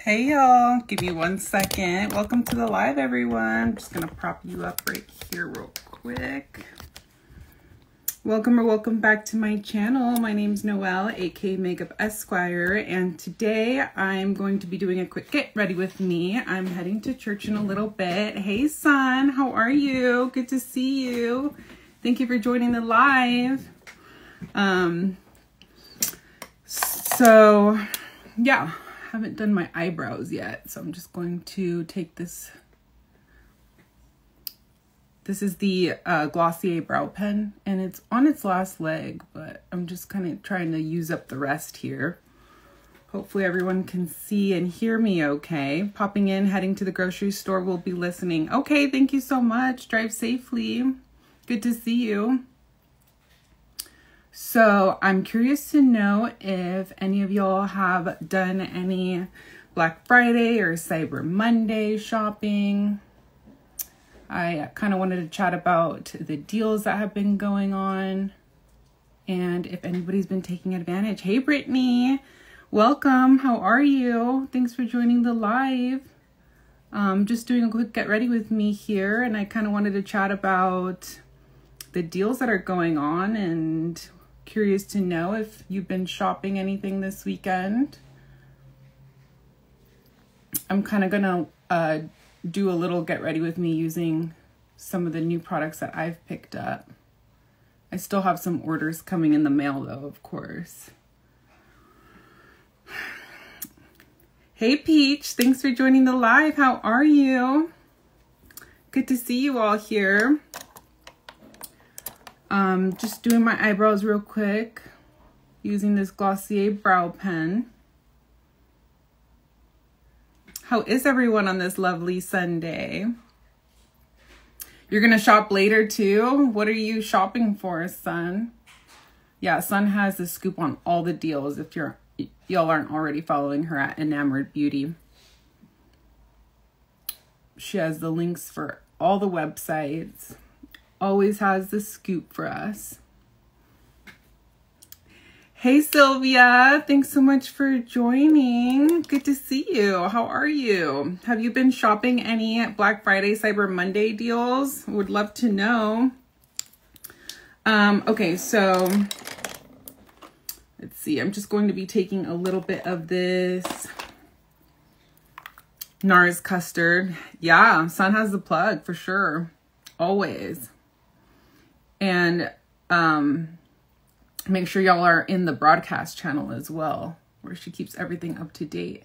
Hey y'all, give me 1 second. Welcome to the live, everyone. I'm just gonna prop you up right here real quick. Welcome or welcome back to my channel. My name's Noelle, aka MakeupEsquire, and today I'm going to be doing a quick get ready with me. I'm heading to church in a little bit. Hey son, how are you? Good to see you. Thank you for joining the live. So yeah, haven't done my eyebrows yet, so I'm just going to take this. This is the Glossier brow pen, and it's on its last leg, but I'm just kind of trying to use up the rest here. Hopefully everyone can see and hear me okay. Popping in, heading to the grocery store, will be listening. Okay, thank you so much. Drive safely. Good to see you. So I'm curious to know if any of y'all have done any Black Friday or Cyber Monday shopping. I kind of wanted to chat about the deals that have been going on and if anybody's been taking advantage. Hey Brittany, welcome. How are you? Thanks for joining the live. Just doing a quick get ready with me here, and I kind of wanted to chat about the deals that are going on and curious to know if you've been shopping anything this weekend. I'm kind of gonna do a little get ready with me using some of the new products that I've picked up. I still have some orders coming in the mail though, of course. Hey Peach, thanks for joining the live. How are you? Good to see you all here. Just doing my eyebrows real quick using this Glossier brow pen. How is everyone on this lovely Sunday? You're gonna shop later too? What are you shopping for, son? Yeah, son has the scoop on all the deals if y'all aren't already following her at Enamored Beauty. She has the links for all the websites. Always has the scoop for us. Hey Sylvia, thanks so much for joining. Good to see you. How are you? Have you been shopping any Black Friday, Cyber Monday deals? Would love to know. Okay, so let's see. I'm just going to be taking a little bit of this NARS custard. Yeah, son has the plug for sure. Always. And make sure y'all are in the broadcast channel as well, where she keeps everything up to date.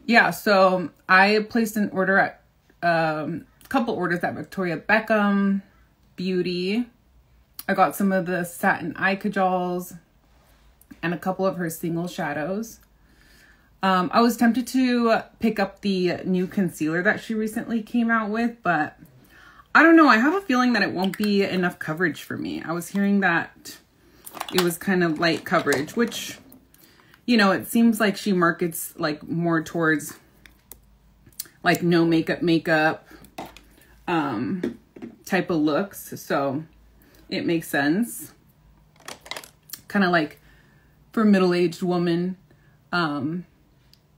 Yeah, so I placed an order at a couple orders at Victoria Beckham Beauty. I got some of the satin eye cajoles and a couple of her single shadows. I was tempted to pick up the new concealer that she recently came out with, but I don't know. I have a feeling that it won't be enough coverage for me. I was hearing that it was kind of light coverage, which, you know, it seems like she markets like more towards like no makeup type of looks. So it makes sense. Kind of like for middle-aged woman,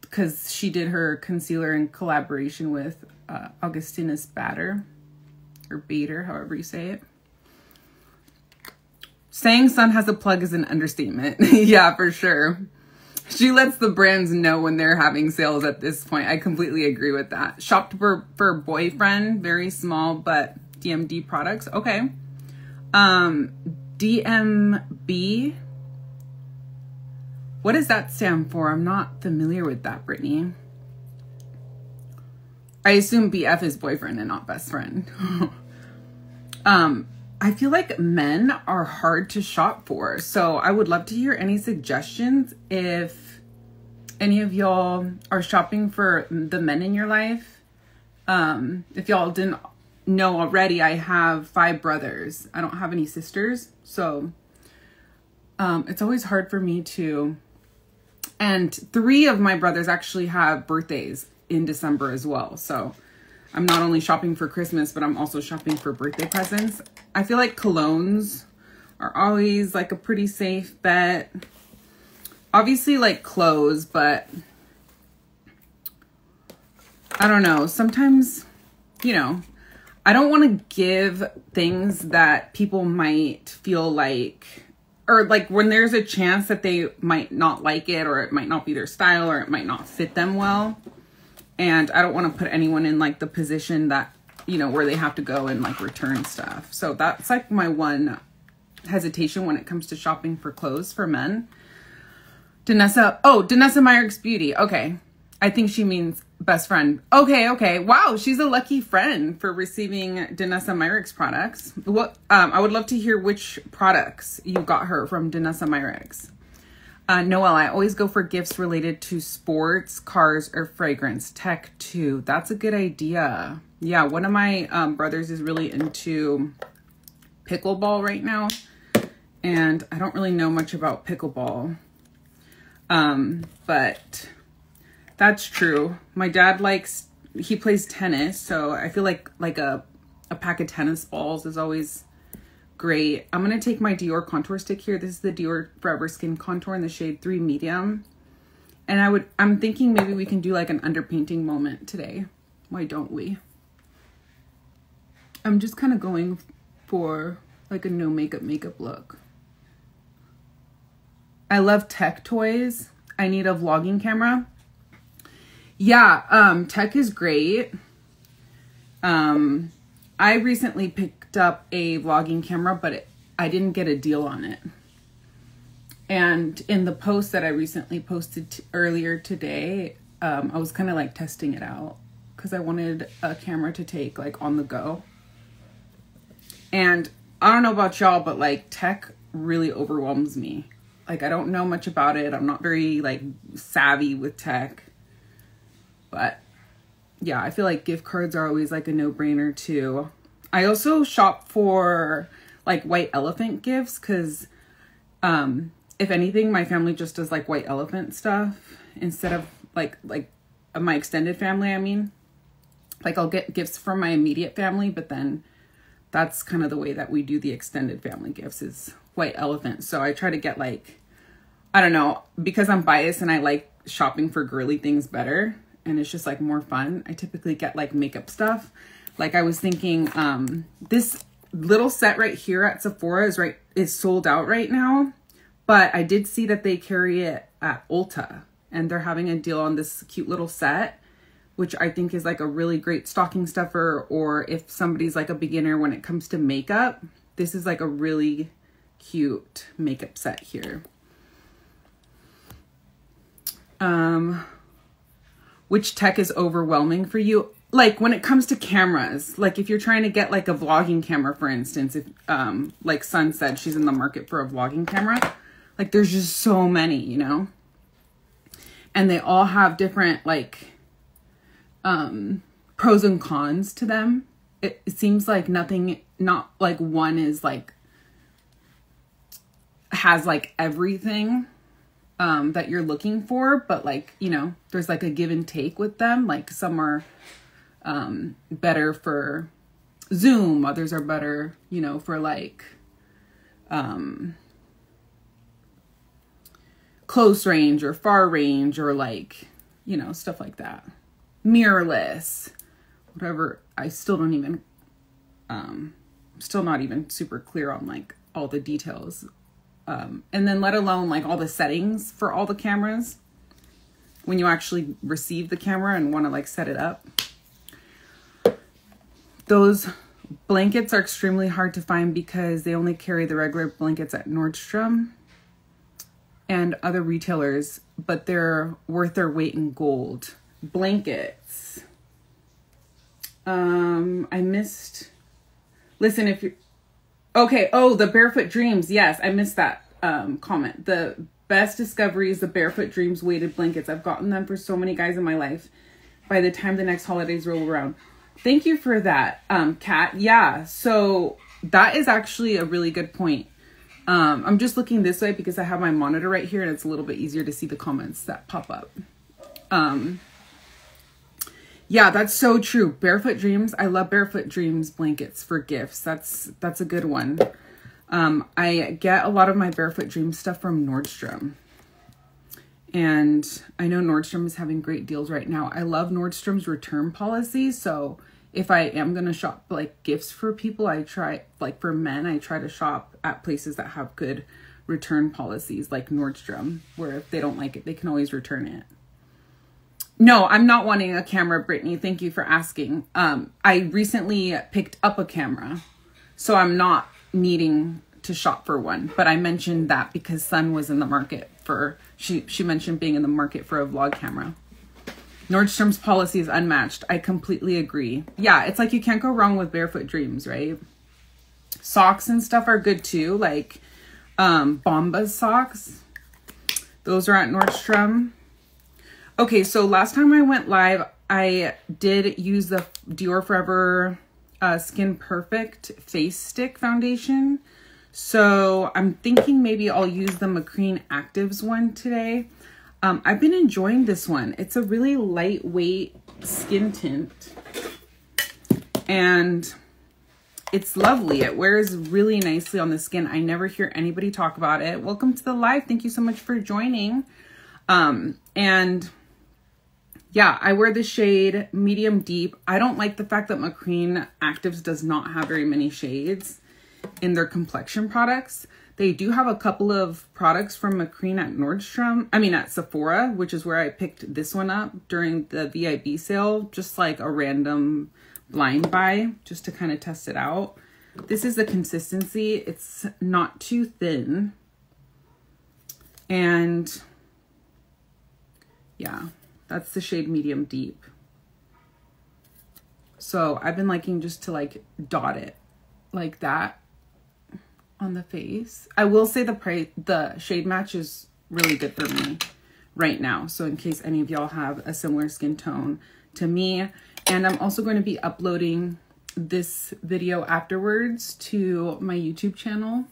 because she did her concealer in collaboration with Augustinus Bader, or Bader, however you say it. Saying son has a plug is an understatement. Yeah, for sure. She lets the brands know when they're having sales at this point. I completely agree with that. Shopped for boyfriend, very small, but DMD products. Okay. DMB. What does that stand for? I'm not familiar with that, Brittany. I assume BF is boyfriend and not best friend. I feel like men are hard to shop for. So I would love to hear any suggestions if any of y'all are shopping for the men in your life. If y'all didn't know already, I have 5 brothers. I don't have any sisters. So it's always hard for me to... And 3 of my brothers actually have birthdays in December as well. So I'm not only shopping for Christmas, but I'm also shopping for birthday presents. I feel like colognes are always like a pretty safe bet. obviously like clothes, but I don't know. Sometimes, you know, I don't want to give things that people might feel like, or like when there's a chance that they might not like it, or it might not be their style, or it might not fit them well. And I don't want to put anyone in like the position that, you know, where they have to go and like return stuff. So that's like my one hesitation when it comes to shopping for clothes for men. Danessa Myrick's Beauty. Okay. I think she means best friend. Okay. Wow, she's a lucky friend for receiving Danessa Myrick's products. What? I would love to hear which products you got her from Danessa Myrick's. Noelle, I always go for gifts related to sports, cars, or fragrance. Tech too. That's a good idea. Yeah, one of my brothers is really into pickleball right now, and I don't really know much about pickleball. But that's true. My dad he plays tennis, so I feel like a pack of tennis balls is always great. I'm going to take my Dior contour stick here. This is the Dior Forever Skin Contour in the shade 3 Medium. And I'm thinking maybe we can do like an underpainting moment today. Why don't we? I'm just kind of going for like a no makeup look. I love tech toys. I need a vlogging camera. Yeah, tech is great. I recently picked up a vlogging camera, but I didn't get a deal on it. And in the post that I recently posted earlier today, I was kind of like testing it out because I wanted a camera to take like on the go. And I don't know about y'all, but like tech really overwhelms me. Like I don't know much about it. I'm not very like savvy with tech. But yeah, I feel like gift cards are always like a no-brainer too. I also shop for like white elephant gifts because if anything, my family just does like white elephant stuff instead of like my extended family. I mean, like I'll get gifts from my immediate family, but then that's kind of the way that we do the extended family gifts is white elephant. So I try to get like, I don't know, because I'm biased and I like shopping for girly things better. And it's just like more fun. I typically get like makeup stuff. Like I was thinking, this little set right here at Sephora is sold out right now. But I did see that they carry it at Ulta. And they're having a deal on this cute little set, which I think is like a really great stocking stuffer. Or if somebody's like a beginner when it comes to makeup, this is like a really cute makeup set here. Which tech is overwhelming for you? Like when it comes to cameras, like if you're trying to get like a vlogging camera, for instance, if like Sun said she's in the market for a vlogging camera, like there's just so many, you know, and they all have different like pros and cons to them. It seems like not like one is like has like everything that you're looking for, but like, you know, there's like a give and take with them. Like some are better for zoom, others are better, you know, for like close range or far range or like, you know, stuff like that. Mirrorless, whatever. I still don't even still not even super clear on like all the details. And then let alone like all the settings for all the cameras when you actually receive the camera and want to like set it up. Those blankets are extremely hard to find because they only carry the regular blankets at Nordstrom and other retailers, but they're worth their weight in gold. Blankets. I missed, listen, if you're, okay. Oh, the Barefoot Dreams. Yes, I missed that comment. The best discovery is the Barefoot Dreams weighted blankets. I've gotten them for so many guys in my life by the time the next holidays roll around. Thank you for that, Kat. Yeah, so that is actually a really good point. I'm just looking this way because I have my monitor right here and it's a little bit easier to see the comments that pop up. Yeah, that's so true. Barefoot Dreams. I love Barefoot Dreams blankets for gifts. That's a good one. I get a lot of my Barefoot Dreams stuff from Nordstrom. And I know Nordstrom is having great deals right now. I love Nordstrom's return policy. So if I am going to shop like gifts for people, I try, like for men, I try to shop at places that have good return policies like Nordstrom, where if they don't like it, they can always return it. No, I'm not wanting a camera, Brittany. Thank you for asking. I recently picked up a camera, so I'm not needing to shop for one. But I mentioned that because Sun was in the market for, she mentioned being in the market for a vlog camera. Nordstrom's policy is unmatched. I completely agree. Yeah, it's like you can't go wrong with Barefoot Dreams, right? Socks and stuff are good too, like Bombas socks. Those are at Nordstrom. Okay, so last time I went live, I did use the Dior Forever Skin Perfect Face Stick Foundation. So I'm thinking maybe I'll use the McCreen Actives one today. I've been enjoying this one. It's a really lightweight skin tint. And it's lovely. It wears really nicely on the skin. I never hear anybody talk about it. Welcome to the live. Thank you so much for joining. And yeah, I wear the shade medium deep. I don't like the fact that McCreen Actives does not have very many shades in their complexion products. They do have a couple of products from McCreen at Nordstrom. I mean at Sephora, which is where I picked this one up during the VIB sale. Just like a random blind buy, just to kind of test it out. This is the consistency. It's not too thin. And yeah, that's the shade medium deep. So I've been liking just to like dot it like that on the face. I will say the shade match is really good for me right now. So in case any of y'all have a similar skin tone to me. And I'm also going to be uploading this video afterwards to my YouTube channel.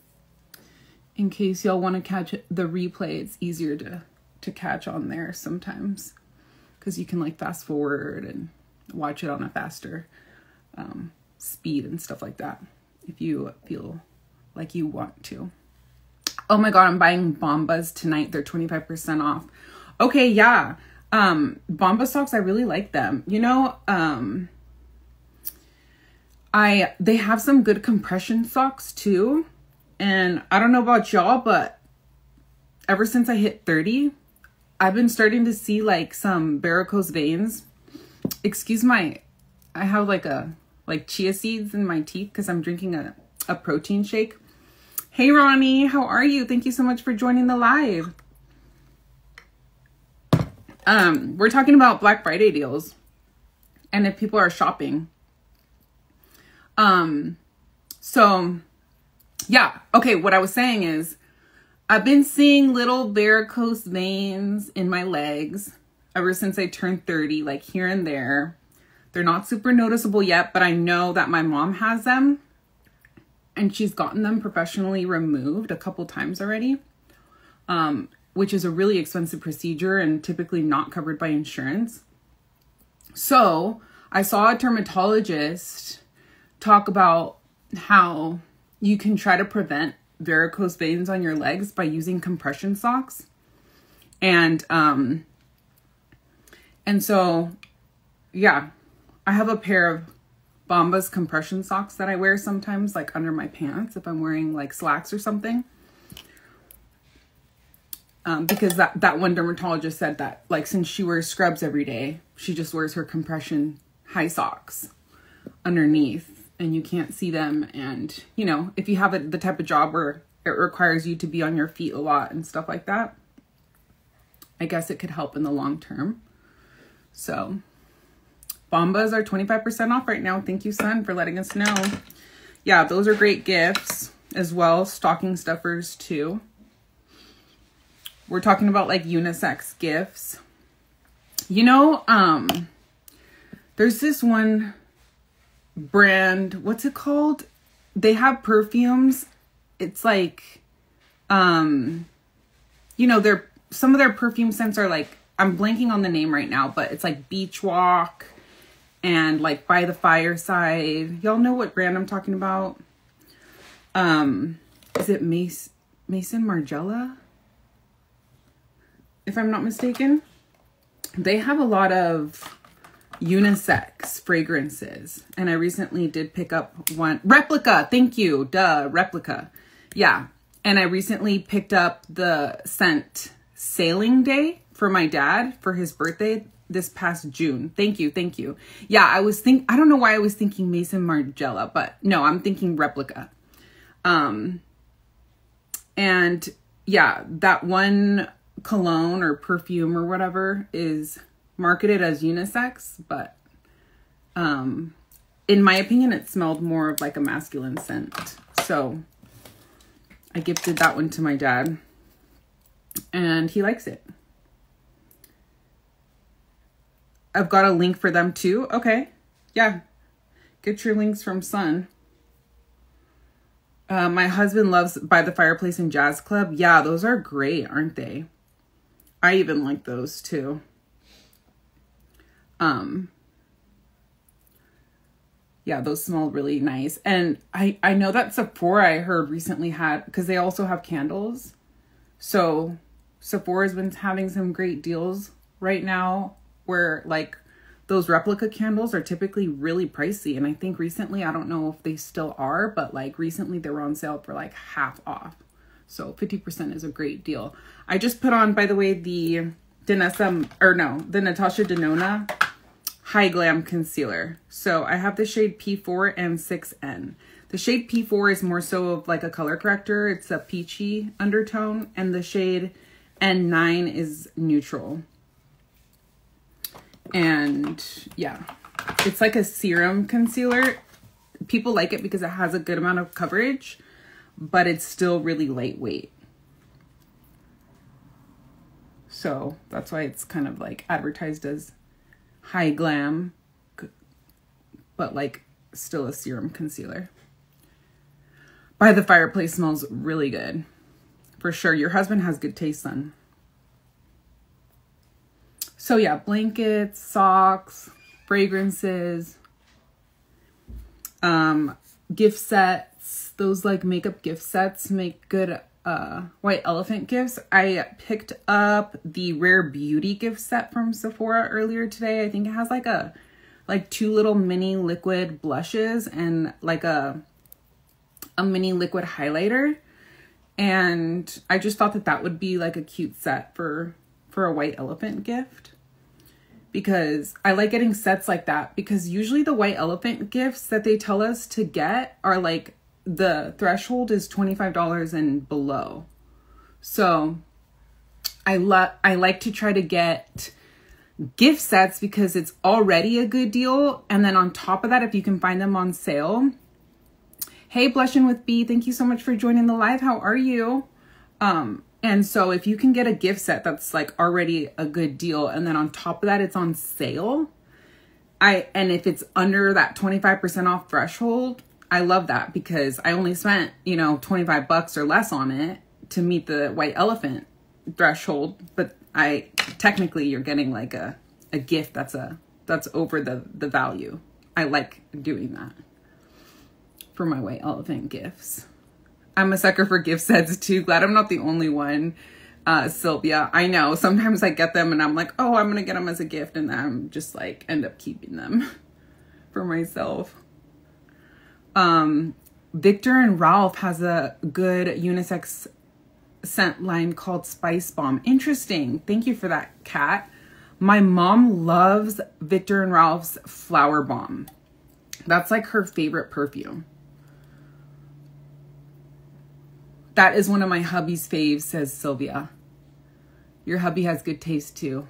In case y'all want to catch the replay, it's easier to catch on there sometimes. Because you can like fast forward and watch it on a faster speed and stuff like that. If you feel like you want to. Oh my God, I'm buying Bombas tonight. They're 25% off. Okay, yeah. Bomba socks, I really like them. You know, they have some good compression socks too. And I don't know about y'all, but ever since I hit 30, I've been starting to see like some varicose veins. Excuse I have like chia seeds in my teeth because I'm drinking a protein shake. Hey Ronnie, how are you? Thank you so much for joining the live. We're talking about Black Friday deals and if people are shopping. So yeah. Okay. What I was saying is I've been seeing little varicose veins in my legs ever since I turned 30, like here and there. They're not super noticeable yet, but I know that my mom has them and she's gotten them professionally removed a couple times already. Which is a really expensive procedure and typically not covered by insurance. So I saw a dermatologist talk about how you can try to prevent varicose veins on your legs by using compression socks. And so, yeah, I have a pair of Bombas compression socks that I wear sometimes like under my pants if I'm wearing like slacks or something. Because that one dermatologist said that like since she wears scrubs every day, she just wears her compression high socks underneath and you can't see them. And you know, if you have the type of job where it requires you to be on your feet a lot and stuff like that, I guess it could help in the long term. So Bombas are 25% off right now. Thank you, Sun, for letting us know. Yeah, those are great gifts as well. Stocking stuffers too. We're talking about like unisex gifts. You know, there's this one brand, what's it called? They have perfumes. It's like, you know, some of their perfume scents are like, I'm blanking on the name right now, but it's like Beach Walk and like By the Fireside. Y'all know what brand I'm talking about? Is it Mason Margiela? if I'm not mistaken. They have a lot of unisex fragrances, and I recently did pick up one. Replica, thank you. Duh, Replica. Yeah, and I recently picked up the scent Sailing Day for my dad for his birthday this past June. Thank you, thank you. Yeah, I don't know why I was thinking Maison Margiela, but no, I'm thinking Replica. And yeah, that one cologne or perfume or whatever is marketed as unisex, but in my opinion, it smelled more of like a masculine scent. So I gifted that one to my dad, and he likes it. I've got a link for them too. Okay. Yeah. Get your links from Sun. My husband loves By the Fireplace and Jazz Club. Yeah, those are great, aren't they? I even like those too. Yeah, those smell really nice. And I know that Sephora, I heard recently had, because they also have candles. So Sephora's been having some great deals right now where like those replica candles are typically really pricey. And I think recently, I don't know if they still are, but like recently they were on sale for like half off. So 50% is a great deal. I just put on, by the way, the Natasha Denona High Glam Concealer. So I have the shade P4 and 6N. The shade P4 is more so of like a color corrector. It's a peachy undertone. And the shade N9 is neutral. And yeah, it's like a serum concealer. People like it because it has a good amount of coverage, but it's still really lightweight. So that's why it's kind of like advertised as high glam, but like still a serum concealer. By the Fireplace smells really good. For sure. Your husband has good taste, son. So yeah, blankets, socks, fragrances, gift sets. Those like makeup gift sets make good white elephant gifts. I picked up the Rare Beauty gift set from Sephora earlier today. I think it has like two little mini liquid blushes and like a mini liquid highlighter. And I just thought that would be like a cute set for a white elephant gift. Because I like getting sets like that, because usually the white elephant gifts that they tell us to get are like the threshold is $25 and below. So I like to try to get gift sets because it's already a good deal. And then on top of that, if you can find them on sale. Hey, Blushing with B, thank you so much for joining the live. How are you? And so if you can get a gift set that's like already a good deal, and then on top of that, it's on sale. And if it's under that 25% off threshold, I love that because I only spent, $25 or less on it to meet the white elephant threshold. But technically you're getting like a gift that's over the value. I like doing that for my white elephant gifts. I'm a sucker for gift sets too. Glad I'm not the only one, Sylvia. I know sometimes I get them and I'm like, oh, I'm gonna get them as a gift, and then I'm just like end up keeping them for myself. Victor and Ralph has a good unisex scent line called Spice Bomb. Interesting. Thank you for that, Kat. My mom loves Victor and Ralph's Flower Bomb. That's like her favorite perfume. That is one of my hubby's faves, says Sylvia. Your hubby has good taste too.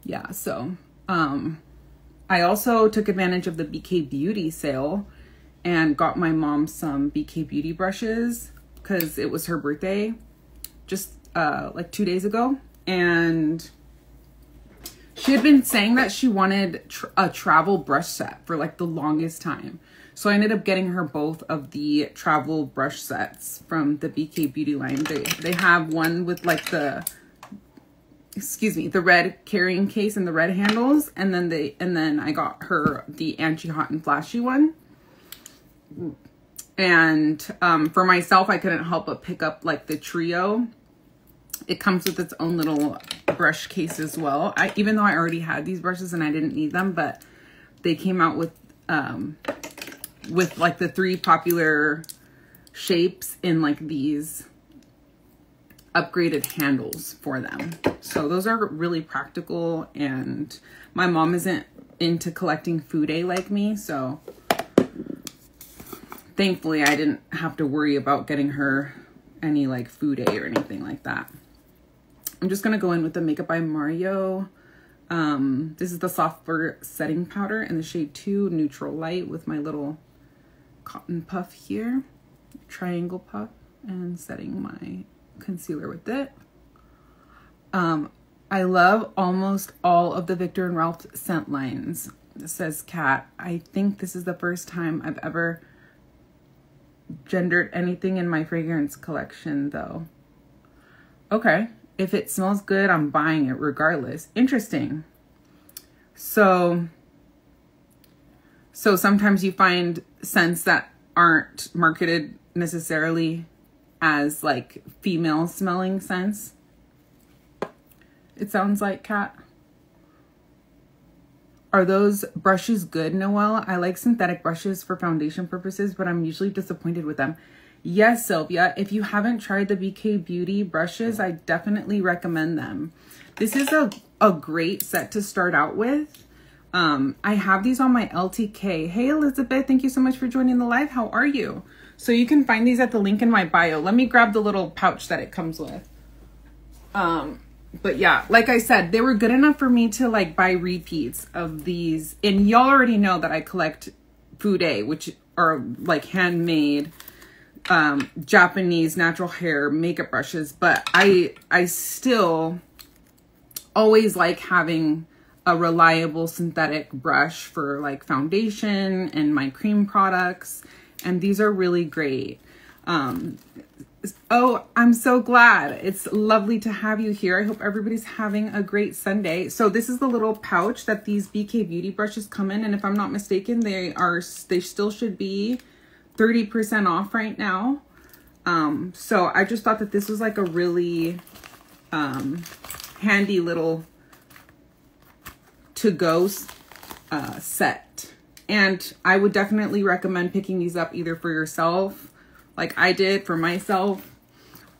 Yeah, so I also took advantage of the BK Beauty sale and got my mom some BK Beauty brushes because it was her birthday just like 2 days ago. And she had been saying that she wanted a travel brush set for like the longest time. So I ended up getting her both of the travel brush sets from the BK Beauty line. They have one with like the red carrying case and the red handles, and then I got her the anti-hot and flashy one. And for myself, I couldn't help but pick up like the trio It comes with its own little brush case as well. Even though I already had these brushes and I didn't need them, but they came out with like the 3 popular shapes in like these upgraded handles for them. So those are really practical, and my mom isn't into collecting Fude like me, so thankfully I didn't have to worry about getting her any like Fude or anything like that. I'm just gonna go in with the Makeup by Mario. This is the Soft Blur setting powder in the shade 2 Neutral Light with my little cotton puff here, triangle puff, and setting my concealer with it. I love almost all of the Viktor and Ralph scent lines. This says Kat. I think this is the first time I've ever gendered anything in my fragrance collection though. Okay. If it smells good, I'm buying it regardless. Interesting. So sometimes you find scents that aren't marketed necessarily as like female smelling scents. It sounds like, Kat. Are those brushes good, Noelle? I like synthetic brushes for foundation purposes, but I'm usually disappointed with them. Yes, Sylvia, if you haven't tried the BK Beauty brushes, I definitely recommend them. This is a great set to start out with. I have these on my LTK. Hey, Elizabeth, thank you so much for joining the live. How are you? So you can find these at the link in my bio. Let me grab the little pouch that it comes with. But yeah, like I said, they were good enough for me to like buy repeats of these. And y'all already know that I collect Fude, which are like handmade Japanese natural hair makeup brushes, but I still always like having a reliable synthetic brush for like foundation and my cream products, and these are really great. Oh, I'm so glad. It's lovely to have you here. I hope everybody's having a great Sunday. So this is the little pouch that these BK Beauty brushes come in, and if I'm not mistaken, they still should be 30% off right now. So I just thought that this was like a really handy little to-go set. And I would definitely recommend picking these up either for yourself, like I did for myself,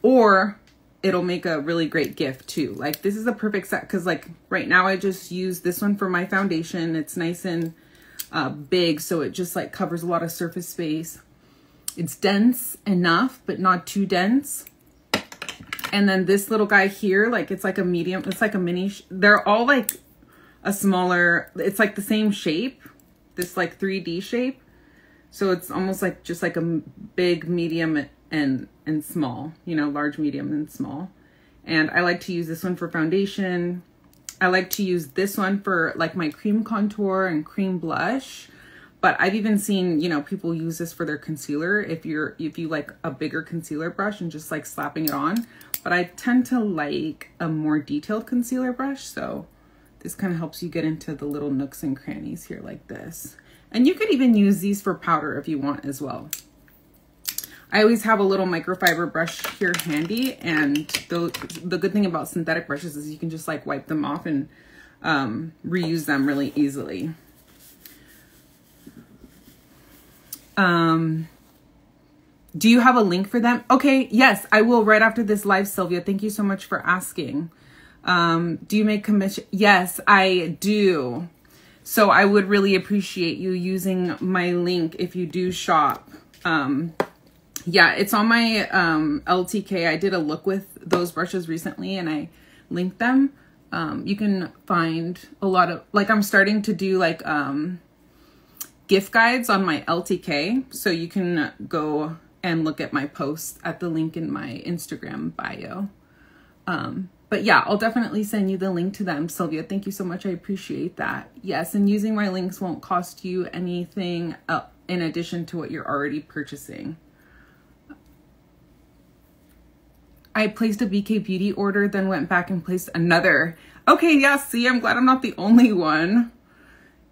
or it'll make a really great gift too. Like this is a perfect set because like right now I just use this one for my foundation. It's nice and big, so it just like covers a lot of surface space. It's dense enough, but not too dense. And then this little guy here, like it's like a medium, it's like a mini, they're all like a smaller, it's like the same shape, this like 3D shape. So it's almost like just like a big, medium, and small, you know, large, medium, and small. And I like to use this one for foundation. I like to use this one for like my cream contour and cream blush. But I've even seen, you know, people use this for their concealer if you like a bigger concealer brush and just like slapping it on. But I tend to like a more detailed concealer brush. So this kind of helps you get into the little nooks and crannies here like this. And you could even use these for powder if you want as well. I always have a little microfiber brush here handy, and the good thing about synthetic brushes is you can just like wipe them off and reuse them really easily. Do you have a link for them? Okay, yes, I will right after this live, Sylvia. Thank you so much for asking. Do you make commission? Yes, I do. So I would really appreciate you using my link if you do shop. Yeah, it's on my LTK. I did a look with those brushes recently and I linked them. You can find a lot of, like I'm starting to do like gift guides on my LTK. So you can go and look at my posts at the link in my Instagram bio. But yeah, I'll definitely send you the link to them, Sylvia. Thank you so much. I appreciate that. Yes, and using my links won't cost you anything in addition to what you're already purchasing. I placed a BK Beauty order, then went back and placed another. Okay, yeah, see, I'm glad I'm not the only one.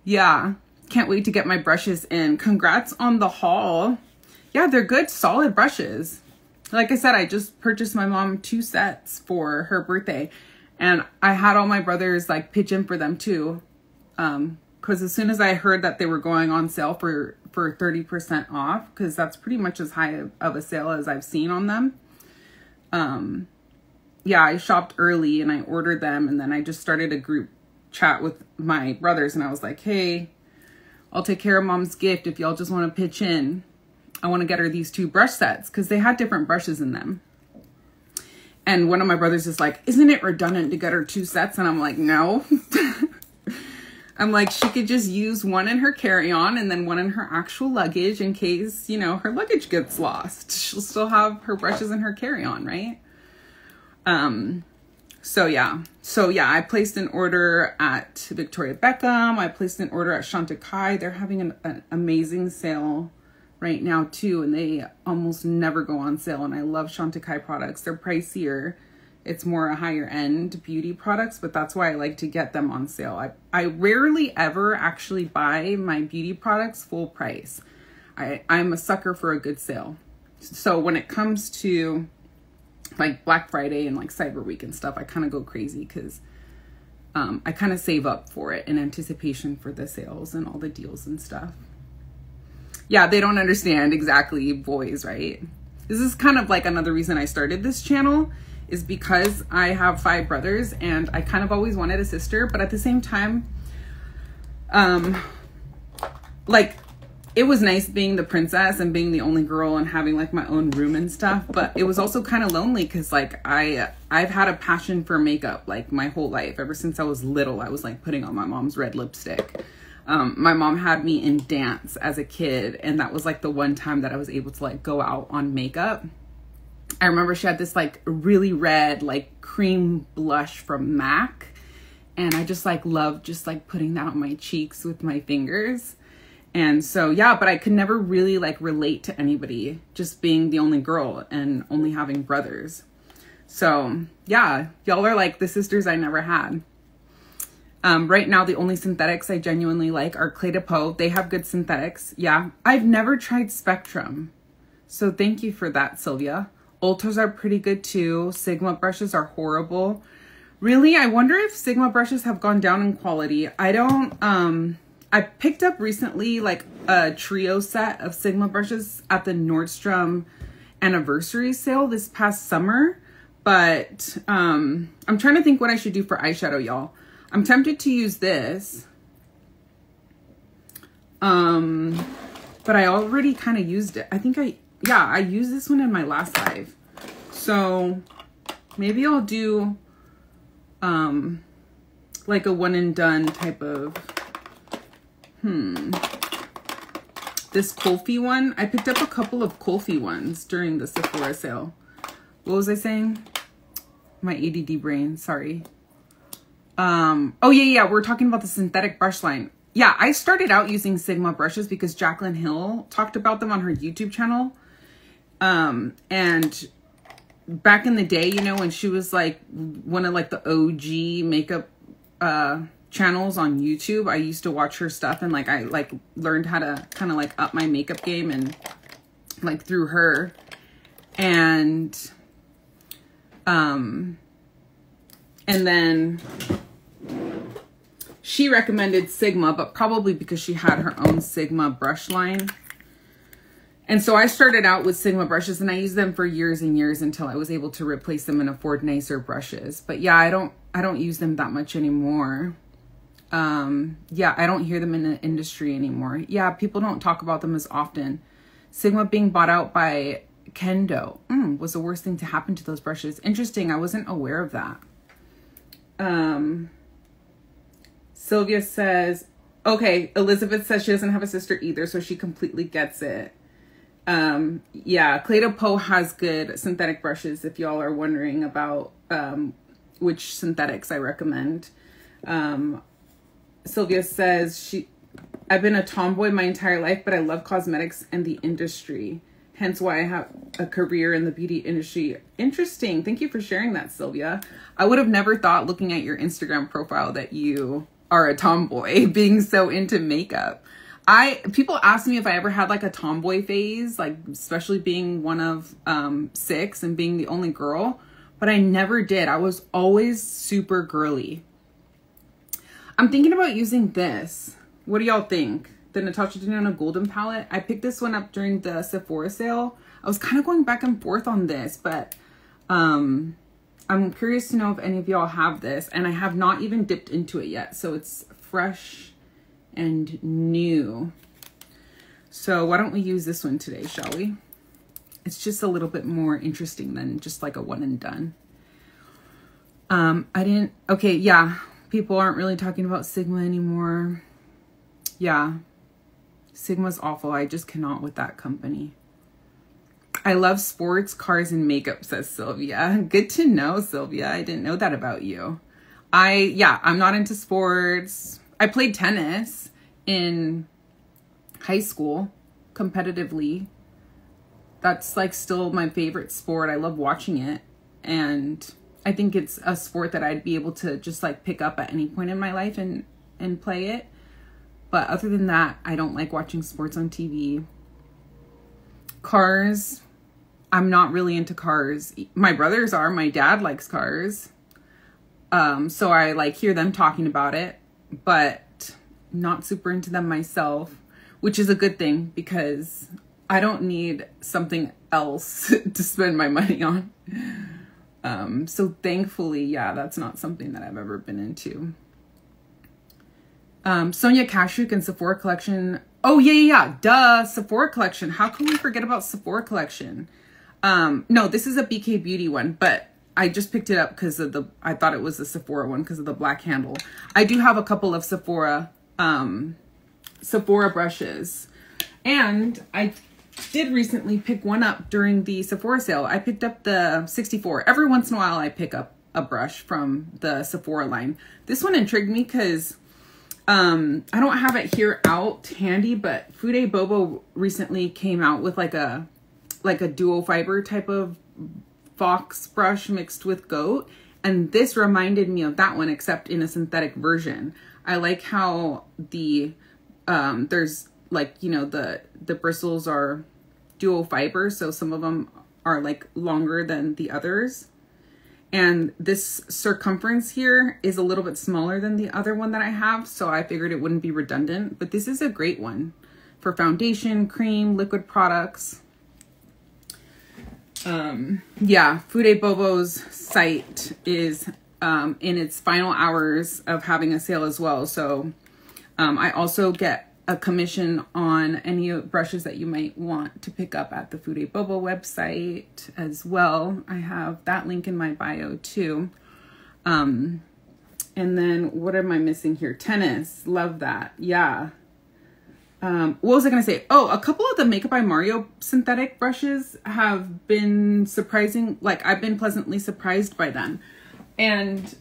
Yeah, can't wait to get my brushes in. Congrats on the haul. Yeah, they're good, solid brushes. like I said, I just purchased my mom 2 sets for her birthday, and I had all my brothers like pitch in for them too. Because as soon as I heard that they were going on sale for 30% off, because that's pretty much as high of a sale as I've seen on them. Yeah, I shopped early and I ordered them, and then I just started a group chat with my brothers, and I was like, hey, I'll take care of mom's gift if y'all just want to pitch in. I want to get her these 2 brush sets, because they had different brushes in them. And one of my brothers is like, isn't it redundant to get her 2 sets? And I'm like, no. I'm like, she could just use one in her carry-on and then one in her actual luggage in case, you know, her luggage gets lost. She'll still have her brushes in her carry-on, right? So yeah, I placed an order at Victoria Beckham. I placed an order at Chantecaille. They're having an amazing sale right now too, and they almost never go on sale. And I love Chantecaille products. They're pricier. It's more a higher end beauty products, but that's why I like to get them on sale. I rarely ever actually buy my beauty products full price. I'm a sucker for a good sale. So when it comes to like Black Friday and like Cyber Week and stuff, I kind of go crazy because I kind of save up for it in anticipation for the sales and all the deals and stuff. Yeah, they don't understand exactly, boys, right? This is kind of like another reason I started this channel, is because I have 5 brothers and I kind of always wanted a sister, but at the same time, like, it was nice being the princess and being the only girl and having like my own room and stuff, but it was also kind of lonely because like I've had a passion for makeup like my whole life. Ever since I was little, I was like putting on my mom's red lipstick. My mom had me in dance as a kid, and that was like the one time that I was able to like go out on makeup. I remember she had this like really red like cream blush from MAC, and I just like loved just like putting that on my cheeks with my fingers. And so, yeah, but I could never really like relate to anybody, just being the only girl and only having brothers. So yeah, y'all are like the sisters I never had. Right now, the only synthetics I genuinely like are Clé de Peau. They have good synthetics. Yeah, I've never tried Spectrum. So thank you for that, Sylvia. Ultras are pretty good too. Sigma brushes are horrible. Really, I wonder if Sigma brushes have gone down in quality. I don't, I picked up recently like a trio set of Sigma brushes at the Nordstrom anniversary sale this past summer, but I'm trying to think what I should do for eyeshadow, y'all. I'm tempted to use this, but I already kind of used it. I think I used this one in my last live, so maybe I'll do like a one and done type of this Kulfi one. I picked up a couple of Kulfi ones during the Sephora sale. What was I saying? My ADD brain, sorry. Oh yeah, we're talking about the synthetic brush line. Yeah, I started out using Sigma brushes because Jaclyn Hill talked about them on her YouTube channel. And back in the day, you know, when she was like one of like the OG makeup channels on YouTube, I used to watch her stuff, and like I like learned how to kind of like up my makeup game and like through her. And then she recommended Sigma, but probably because she had her own Sigma brush line. And so I started out with Sigma brushes, and I used them for years and years until I was able to replace them and afford nicer brushes. But yeah, I don't use them that much anymore. Yeah, I don't hear them in the industry anymore. Yeah, people don't talk about them as often. Sigma being bought out by Kendo was the worst thing to happen to those brushes. Interesting, I wasn't aware of that. Sylvia says, okay, Elizabeth says she doesn't have a sister either, so she completely gets it. Yeah, Clé de Peau has good synthetic brushes if y'all are wondering about which synthetics I recommend. Sylvia says, I've been a tomboy my entire life, but I love cosmetics and the industry. Hence why I have a career in the beauty industry. Interesting. Thank you for sharing that, Sylvia. I would have never thought, looking at your Instagram profile, that you are a tomboy being so into makeup. People ask me if I ever had like a tomboy phase, like especially being one of 6 and being the only girl, but I never did. I was always super girly. I'm thinking about using this. What do y'all think? The Natasha Denona Golden Palette. I picked this one up during the Sephora sale. I was kind of going back and forth on this, but I'm curious to know if any of y'all have this, and I have not even dipped into it yet. So it's fresh and new. So why don't we use this one today, shall we? It's just a little bit more interesting than just like a one and done. Okay, yeah. People aren't really talking about Sigma anymore. Yeah. Sigma's awful. I just cannot with that company. I love sports, cars, and makeup, says Sylvia. Good to know, Sylvia. I didn't know that about you. I'm not into sports. I played tennis in high school competitively. That's like still my favorite sport. I love watching it. And I think it's a sport that I'd be able to just like pick up at any point in my life and play it. But other than that, I don't like watching sports on TV. Cars, I'm not really into cars. My brothers are. My dad likes cars. So I like hear them talking about it, but not super into them myself, which is a good thing because I don't need something else to spend my money on. So thankfully, yeah, that's not something that I've ever been into. Sonia Kashuk and Sephora collection. Oh, yeah. Duh. Sephora collection. How can we forget about Sephora collection? No, this is a BK Beauty one, but I just picked it up because of I thought it was the Sephora one because of the black handle. I do have a couple of Sephora brushes, and I did recently pick one up during the Sephora sale. I picked up the 64. Every once in a while I pick up a brush from the Sephora line. This one intrigued me because I don't have it here out handy, but Fude Bobo recently came out with like a duo fiber type of fox brush mixed with goat, and this reminded me of that one except in a synthetic version. I like how the there's like, you know, the bristles are duo fiber, so some of them are like longer than the others. And this circumference here is a little bit smaller than the other one that I have, so I figured it wouldn't be redundant. But this is a great one for foundation, cream, liquid products. Yeah, Fude Bobo's site is in its final hours of having a sale as well. So I also get a commission on any brushes that you might want to pick up at the Fude Bobo website as well. I have that link in my bio too. And then what am I missing here? Tennis. Love that. Yeah. What was I going to say? Oh, a couple of the Makeup by Mario synthetic brushes have been surprising. Like, I've been pleasantly surprised by them. And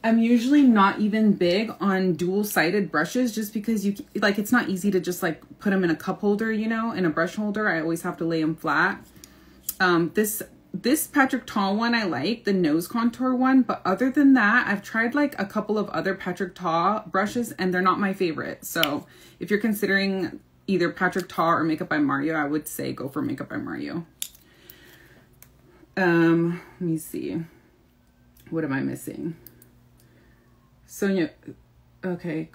I'm usually not even big on dual-sided brushes just because it's not easy to just like put them in a cup holder, you know, in a brush holder. I always have to lay them flat. This Patrick Ta one I like, the nose contour one, but other than that, I've tried like a couple of other Patrick Ta brushes and they're not my favorite. So if you're considering either Patrick Ta or Makeup by Mario, I would say go for Makeup by Mario. Let me see. What am I missing? Sonia, okay.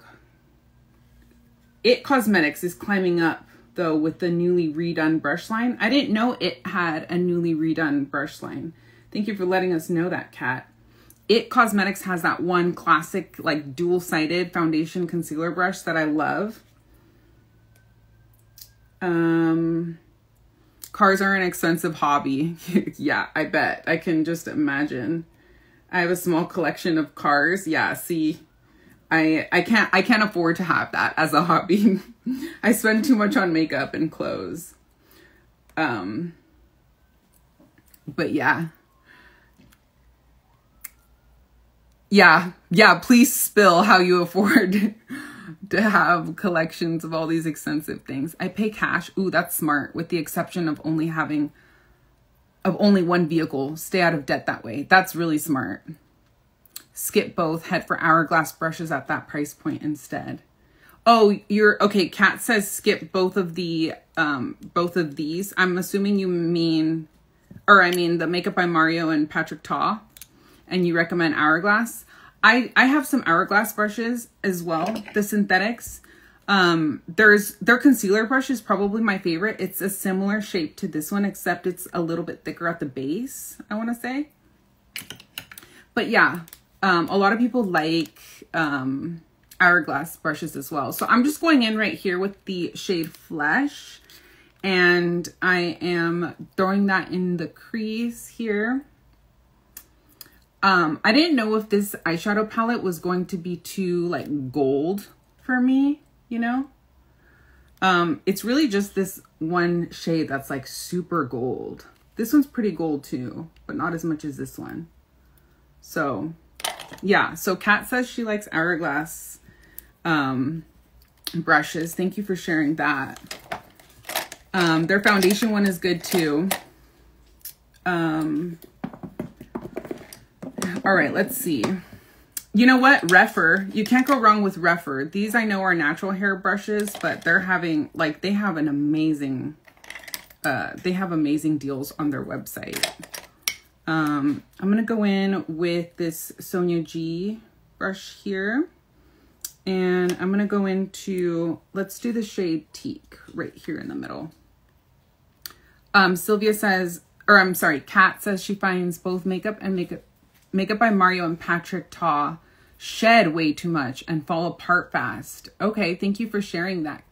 It Cosmetics is climbing up though with the newly redone brush line. I didn't know it had a newly redone brush line. Thank you for letting us know that, Kat. It Cosmetics has that one classic like dual-sided foundation concealer brush that I love. Cars are an expensive hobby. Yeah, I bet. I can just imagine. I have a small collection of cars. Yeah, see, I can't afford to have that as a hobby. I spend too much on makeup and clothes. But yeah. Yeah, please spill how you afford to have collections of all these expensive things. I pay cash. Ooh, that's smart, with the exception of only one vehicle. Stay out of debt that way. That's really smart. Skip both. Head for Hourglass brushes at that price point instead. Oh, you're okay. Kat says skip both of these. I'm assuming you mean, or I mean the Makeup by Mario and Patrick Ta, and you recommend Hourglass. I have some Hourglass brushes as well, the synthetics. Their concealer brush is probably my favorite. It's a similar shape to this one, except it's a little bit thicker at the base, I want to say. But yeah, a lot of people like Hourglass brushes as well. So I'm just going in right here with the shade Flesh, and I am throwing that in the crease here. I didn't know if this eyeshadow palette was going to be too like gold for me, you know. It's really just this one shade that's like super gold. This one's pretty gold too, but not as much as this one. So yeah, so Kat says she likes Hourglass brushes. Thank you for sharing that. Their foundation one is good too. All right, let's see. You know what? Refer. You can't go wrong with Refer. These I know are natural hair brushes, but they're having, like, they have an amazing, they have amazing deals on their website. I'm going to go in with this Sonia G brush here. And I'm going to go into, let's do the shade Teak right here in the middle. Sylvia says, or I'm sorry, Kat says she finds both Makeup by Mario and Patrick Ta shed way too much and fall apart fast. Okay, thank you for sharing that,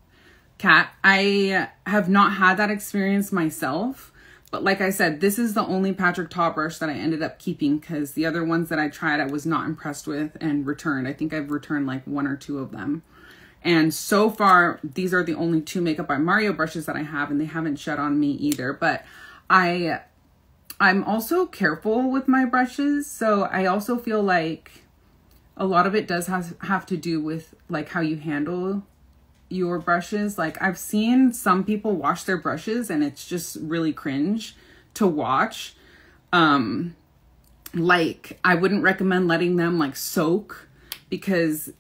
Kat. I have not had that experience myself, but like I said, this is the only Patrick Ta brush that I ended up keeping because the other ones that I tried I was not impressed with and returned. I think I've returned like 1 or 2 of them. And so far, these are the only 2 Makeup by Mario brushes that I have, and they haven't shed on me either. But I'm also careful with my brushes, so I also feel like a lot of it does have to do with like how you handle your brushes. Like I've seen some people wash their brushes and it's just really cringe to watch. Like I wouldn't recommend letting them like soak, because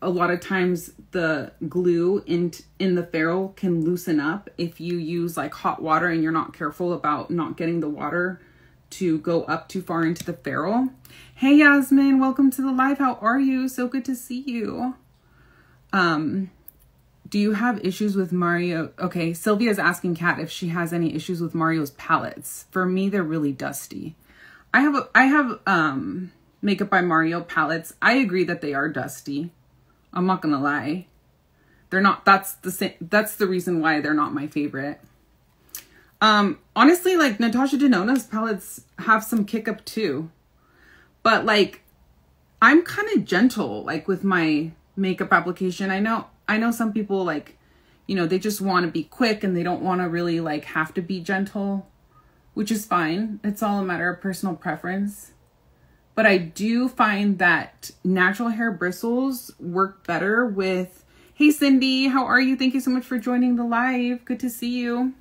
a lot of times the glue in the ferrule can loosen up if you use like hot water and you're not careful about not getting the water to go up too far into the ferrule. Hey Yasmin, welcome to the live. How are you? So good to see you. Do you have issues with Mario? Okay, Sylvia's asking Kat if she has any issues with Mario's palettes. For me, they're really dusty. I have Makeup by Mario palettes. I agree that they are dusty. I'm not gonna lie. They're not, that's the reason why they're not my favorite. Honestly, like Natasha Denona's palettes have some kick up too, but like, I'm kind of gentle, like with my makeup application. I know some people like, you know, they just want to be quick and they don't want to really like have to be gentle, which is fine. It's all a matter of personal preference. But I do find that natural hair bristles work better with, hey Cindy, how are you? Thank you so much for joining the live. Good to see you.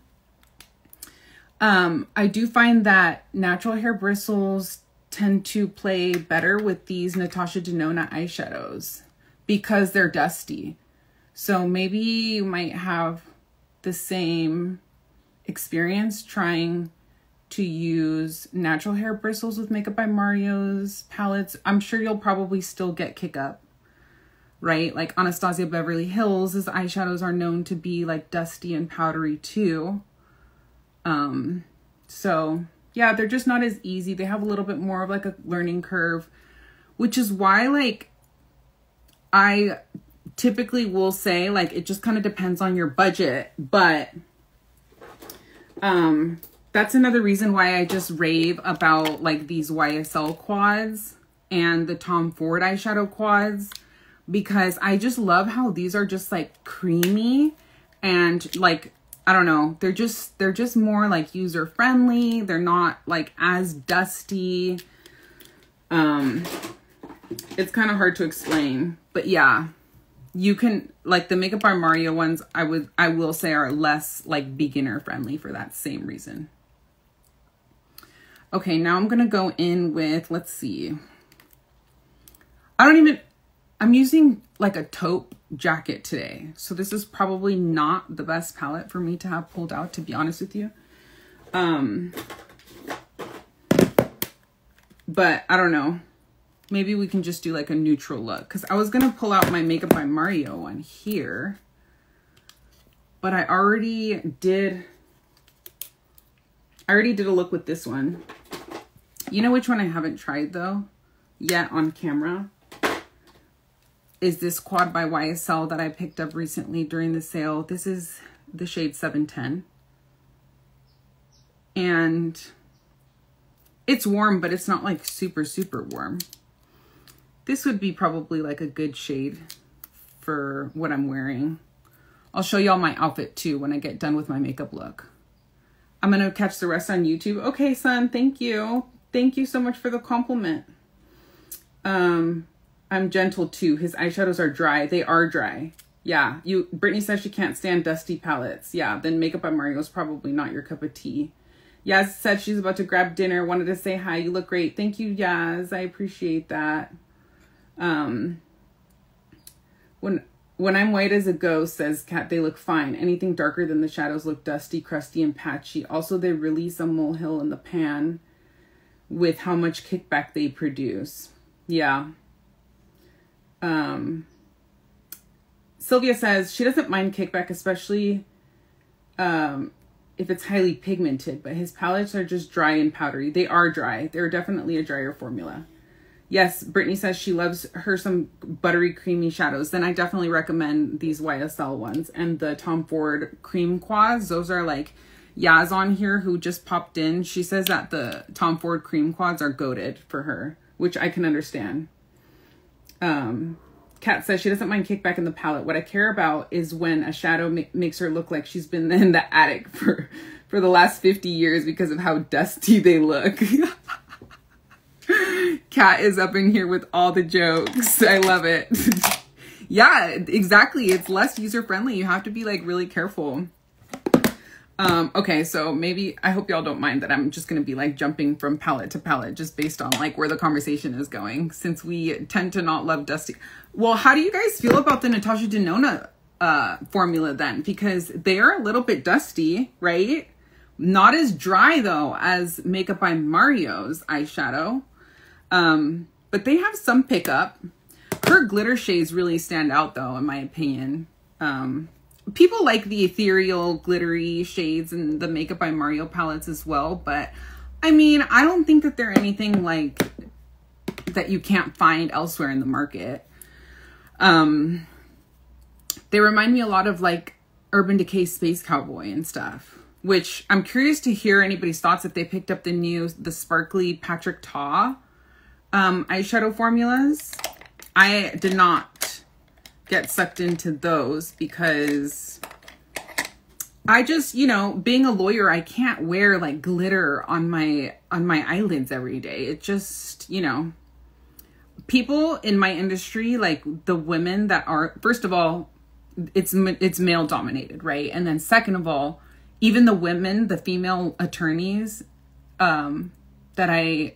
I do find that natural hair bristles tend to play better with these Natasha Denona eyeshadows because they're dusty. So maybe you might have the same experience trying to use natural hair bristles with Makeup by Mario's palettes. I'm sure you'll probably still get kick up, right? Like Anastasia Beverly Hills' eyeshadows are known to be like dusty and powdery too. So yeah, they're just not as easy. They have a little bit more of like a learning curve, which is why like I typically will say like it just kind of depends on your budget, but that's another reason why I just rave about like these YSL quads and the Tom Ford eyeshadow quads, because I just love how these are just like creamy and like, I don't know, they're just more like user friendly. They're not like as dusty. It's kind of hard to explain, but yeah, you can like the Makeup by Mario ones. I will say are less like beginner friendly for that same reason. Okay, now I'm going to go in with, let's see. I don't even, I'm using like a taupe jacket today. So this is probably not the best palette for me to have pulled out, to be honest with you. But I don't know. Maybe we can just do like a neutral look. Because I was going to pull out my Makeup by Mario one here. But I already did a look with this one. You know which one I haven't tried though yet on camera? Is this Quad by YSL that I picked up recently during the sale. This is the shade 710. And it's warm, but it's not like super, super warm. This would be probably like a good shade for what I'm wearing. I'll show y'all my outfit too when I get done with my makeup look. I'm going to catch the rest on YouTube. Okay, son, thank you. Thank you so much for the compliment. I'm gentle too. His eyeshadows are dry. They are dry. Yeah, Brittany says she can't stand dusty palettes. Yeah, then Makeup by Mario is probably not your cup of tea. Yaz said she's about to grab dinner. Wanted to say hi. You look great. Thank you, Yaz. I appreciate that. When I'm white as a ghost, says Kat, they look fine. Anything darker than the shadows look dusty, crusty, and patchy. Also, they release a molehill in the pan with how much kickback they produce. Yeah. Sylvia says she doesn't mind kickback, especially if it's highly pigmented, but his palettes are just dry and powdery. They are dry. They're definitely a drier formula. Yes, Brittany says she loves her some buttery, creamy shadows. Then I definitely recommend these YSL ones and the Tom Ford Cream Quads. Those are like Yaz on here who just popped in. She says that the Tom Ford Cream Quads are goated for her, which I can understand. Kat says she doesn't mind kickback in the palette. What I care about is when a shadow makes her look like she's been in the attic for the last 50 years because of how dusty they look. Kat is up in here with all the jokes. I love it. Yeah, exactly. It's less user-friendly. You have to be like really careful. Okay, so maybe, I hope y'all don't mind that I'm just going to be like jumping from palette to palette just based on like where the conversation is going, since we tend to not love dusty. Well, how do you guys feel about the Natasha Denona formula then? Because they are a little bit dusty, right? Not as dry though as Makeup by Mario's eyeshadow. But they have some pickup. Her glitter shades really stand out though, in my opinion. People like the ethereal glittery shades and the Makeup by Mario palettes as well, but I mean, I don't think that they're anything like that you can't find elsewhere in the market. They remind me a lot of like Urban Decay Space Cowboy and stuff, which I'm curious to hear anybody's thoughts if they picked up the sparkly Patrick Ta eyeshadow formulas. I did not get sucked into those because I just, you know, being a lawyer, I can't wear like glitter on my eyelids every day. It just, you know, people in my industry, like the women that are, first of all, it's male dominated, right? And then second of all, even the women, the female attorneys that I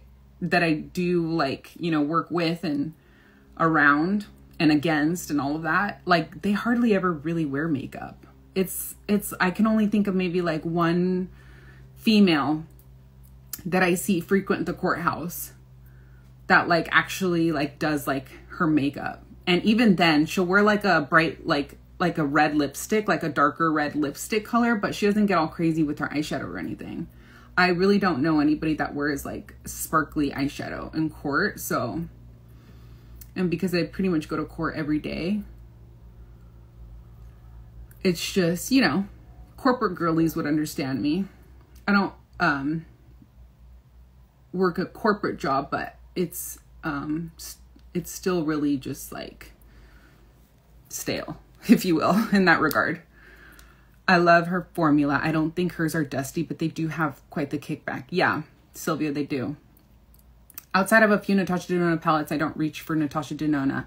do like, you know, work with and around and against and all of that, like they hardly ever really wear makeup. I can only think of maybe like one female that I see frequent the courthouse that like actually like does like her makeup. And even then she'll wear like a bright, like a red lipstick, like a darker red lipstick color, but she doesn't get all crazy with her eyeshadow or anything. I really don't know anybody that wears like sparkly eyeshadow in court. So, and because I pretty much go to court every day, it's just, you know, corporate girlies would understand me. I don't work a corporate job, but it's still really just like stale, if you will, in that regard. I love her formula. I don't think hers are dusty, but they do have quite the kickback. Yeah, Sylvia, they do. Outside of a few Natasha Denona palettes, I don't reach for Natasha Denona.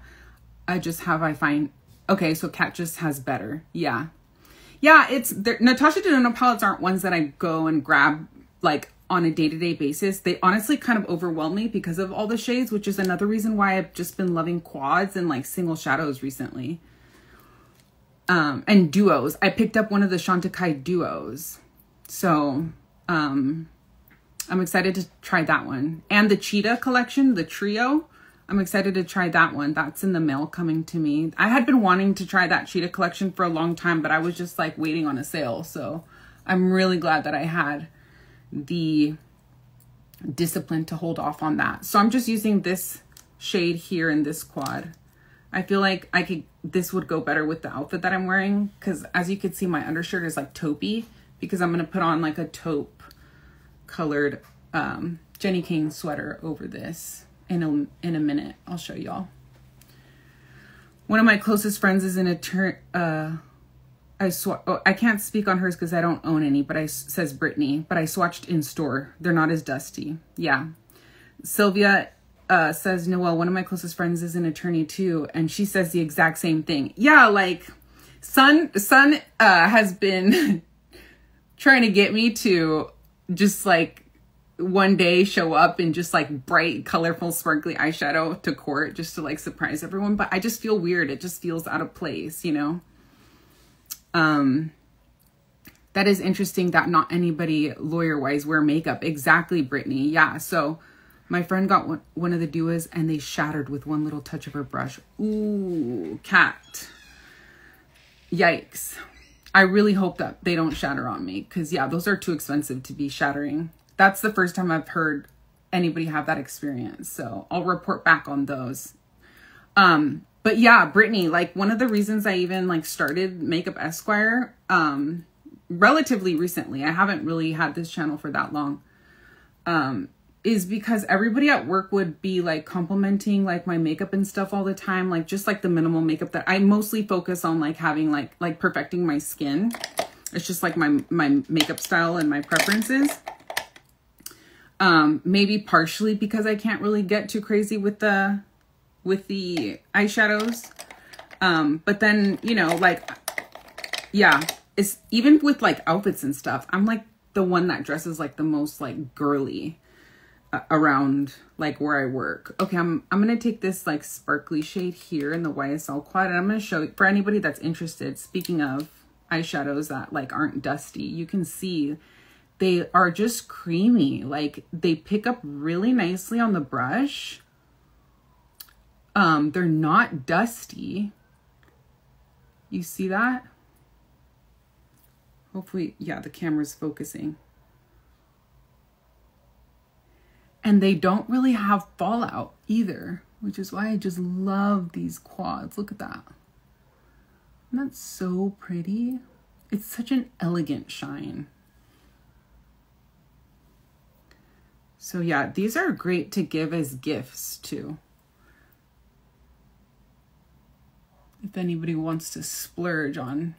I find, okay, so Kat just has better. Yeah. Yeah, Natasha Denona palettes aren't ones that I go and grab like on a day-to-day basis, they honestly kind of overwhelm me because of all the shades, which is another reason why I've just been loving quads and like single shadows recently. And duos. I picked up one of the Chantecaille duos. So, I'm excited to try that one. And the Cheetah collection, the trio, I'm excited to try that one. That's in the mail coming to me. I had been wanting to try that Cheetah collection for a long time, but I was just like waiting on a sale. So I'm really glad that I had the discipline to hold off on that. So I'm just using this shade here in this quad. I feel like this would go better with the outfit that I'm wearing, because as you can see, my undershirt is like taupey because I'm going to put on like a taupe colored Jenny King sweater over this in a minute. I'll show y'all. One of my closest friends is an attorney. I can't speak on hers because I don't own any, but says Brittany, but I swatched in store. They're not as dusty. Yeah. Sylvia says, Noelle, one of my closest friends is an attorney too, and she says the exact same thing. Yeah, like Sun has been trying to get me to just like one day show up in just like bright, colorful, sparkly eyeshadow to court just to like surprise everyone. But I just feel weird. It just feels out of place, you know? That is interesting that not anybody lawyer-wise wear makeup. Exactly, Brittany. Yeah, so my friend got one of the duos and they shattered with one little touch of her brush. Ooh, cat. Yikes. I really hope that they don't shatter on me because, yeah, those are too expensive to be shattering. That's the first time I've heard anybody have that experience. So I'll report back on those. But yeah, Brittany, like one of the reasons I even like started MakeupEsquire relatively recently, I haven't really had this channel for that long, is because everybody at work would be like complimenting like my makeup and stuff all the time, like just like the minimal makeup that I mostly focus on, like having like perfecting my skin. It's just like my makeup style and my preferences. Maybe partially because I can't really get too crazy with the eyeshadows. But then, you know, like, yeah, it's even with like outfits and stuff, I'm like the one that dresses like the most like girly around like where I work. Okay, I'm gonna take this like sparkly shade here in the YSL quad, and I'm gonna show you for anybody that's interested. Speaking of eyeshadows that like aren't dusty, you can see they are just creamy. Like they pick up really nicely on the brush. They're not dusty. You see that? Hopefully, yeah, the camera's focusing. And they don't really have fallout either, which is why I just love these quads. Look at that. Isn't that so pretty? It's such an elegant shine. So yeah, these are great to give as gifts too. If anybody wants to splurge on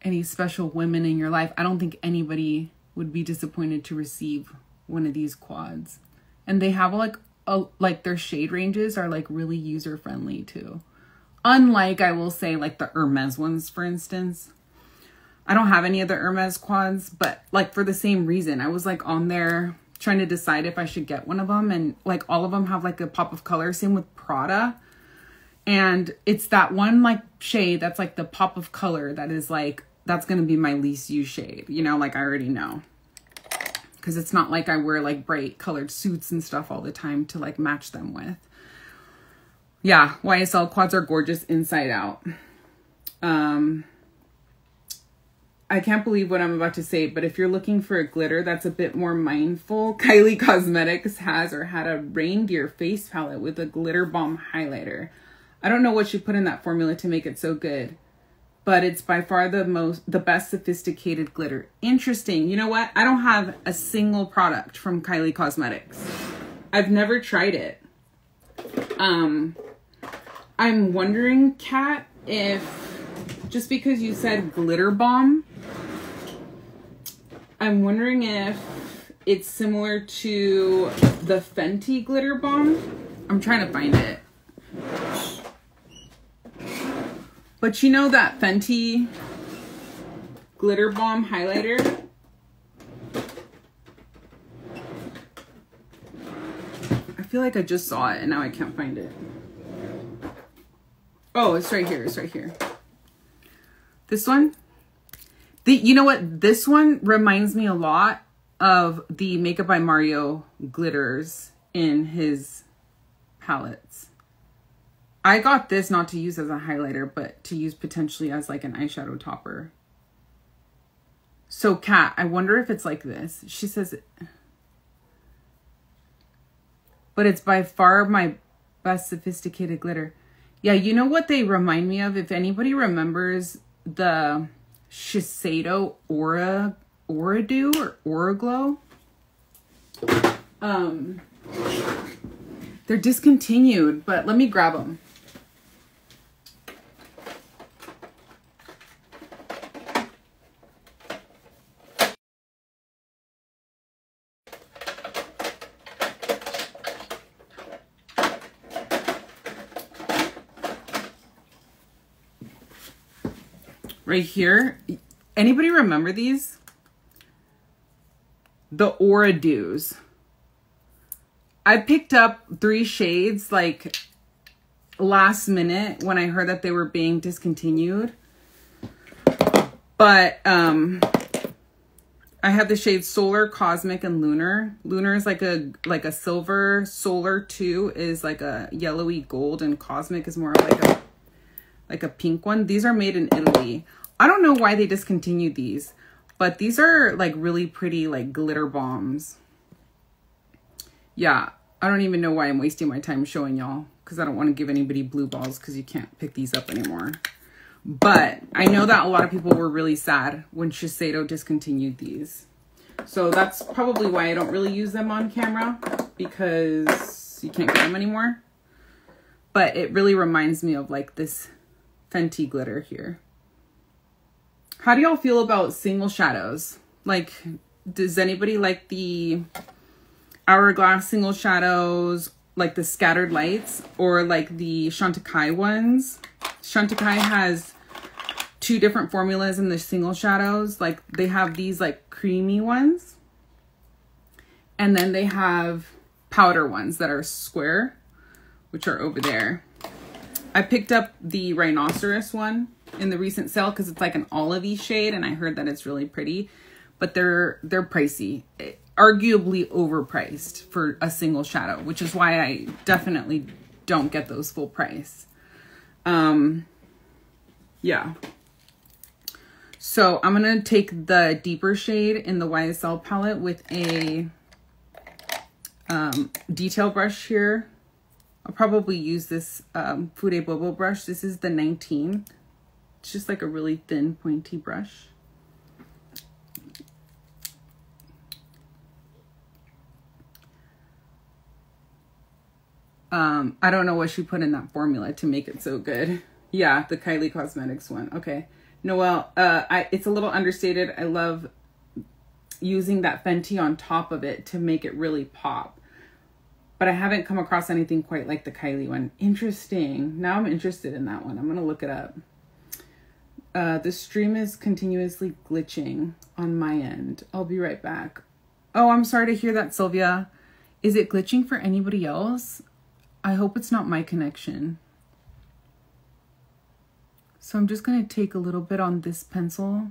any special women in your life, I don't think anybody would be disappointed to receive one of these quads. And they have like their shade ranges are like really user friendly too. Unlike, I will say, like the Hermes ones, for instance. I don't have any of the Hermes quads, but like for the same reason, I was like on there trying to decide if I should get one of them, and like all of them have like a pop of color. Same with Prada. And it's that one like shade that's like the pop of color that is like, that's going to be my least used shade. You know, like I already know. Because it's not like I wear like bright colored suits and stuff all the time to like match them with. Yeah, YSL quads are gorgeous inside out. I can't believe what I'm about to say, but if you're looking for a glitter that's a bit more mindful, Kylie Cosmetics has or had a reindeer face palette with a glitter bomb highlighter. I don't know what she put in that formula to make it so good, but it's by far the best sophisticated glitter. Interesting. You know what? I don't have a single product from Kylie Cosmetics. I've never tried it. I'm wondering, Kat, if just because you said glitter bomb, I'm wondering if it's similar to the Fenty glitter bomb. I'm trying to find it. But you know that Fenty glitter bomb highlighter? feel like I just saw it and now I can't find it. Oh, it's right here. It's right here. This one. You know what? This one reminds me a lot of the Makeup by Mario glitters in his palettes. I got this not to use as a highlighter, but to use potentially as like an eyeshadow topper. So Kat, I wonder if it's like this. She says, but it's by far my best sophisticated glitter. Yeah, you know what they remind me of? If anybody remembers the Shiseido Aura-Dew or Aura-Glow. They're discontinued, but let me grab them. Right here. Anybody remember these? The Aura-Dews. I picked up 3 shades like last minute when I heard that they were being discontinued. But I have the shades Solar, Cosmic, and Lunar. Lunar is like a silver. Solar 2 is like a yellowy gold, and Cosmic is more like a pink one. These are made in Italy. I don't know why they discontinued these, but these are like really pretty like glitter bombs. Yeah, I don't even know why I'm wasting my time showing y'all, because I don't want to give anybody blue balls because you can't pick these up anymore. But I know that a lot of people were really sad when Shiseido discontinued these. So that's probably why I don't really use them on camera, because you can't get them anymore. But it really reminds me of like this Fenty glitter here. How do y'all feel about single shadows? Like, does anybody like the Hourglass single shadows, like the Scattered Lights, or like the Chantecaille ones? Chantecaille has 2 different formulas in the single shadows. Like they have these like creamy ones, and then they have powder ones that are square, which are over there. I picked up the Rhinoceros one in the recent sale because it's like an olivey shade, and I heard that it's really pretty, but they're pricey, arguably overpriced for a single shadow, which is why I definitely don't get those full price. Yeah. So I'm gonna take the deeper shade in the YSL palette with a detail brush here. I'll probably use this Fude Bobo brush. This is the 19. It's just like a really thin, pointy brush. I don't know what she put in that formula to make it so good. Yeah, the Kylie Cosmetics one. Okay. Noelle, it's a little understated. I love using that Fenty on top of it to make it really pop. But I haven't come across anything quite like the Kylie one. Interesting. Now I'm interested in that one. I'm going to look it up. The stream is continuously glitching on my end. I'll be right back. Oh, I'm sorry to hear that, Sylvia. Is it glitching for anybody else? I hope it's not my connection. So I'm just going to take a little bit on this pencil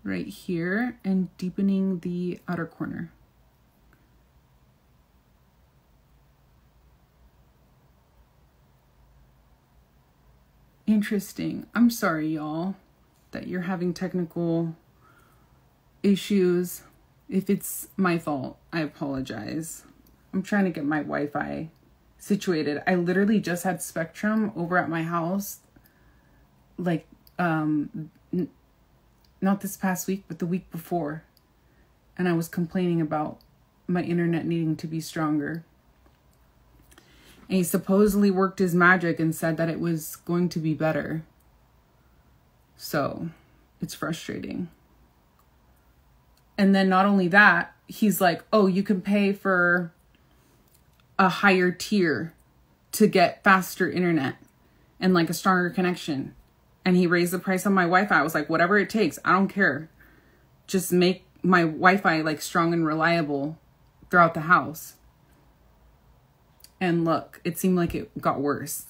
right here and deepening the outer corner. Interesting. I'm sorry, y'all, that you're having technical issues. If it's my fault, I apologize. I'm trying to get my Wi-Fi situated. I literally just had Spectrum over at my house, like, not this past week, but the week before. And I was complaining about my internet needing to be stronger. And he supposedly worked his magic and said that it was going to be better. So it's frustrating. And then not only that, he's like, oh, you can pay for a higher tier to get faster internet and like a stronger connection. And he raised the price on my Wi-Fi. I was like, whatever it takes, I don't care. Just make my Wi-Fi like strong and reliable throughout the house. And look, it seemed like it got worse.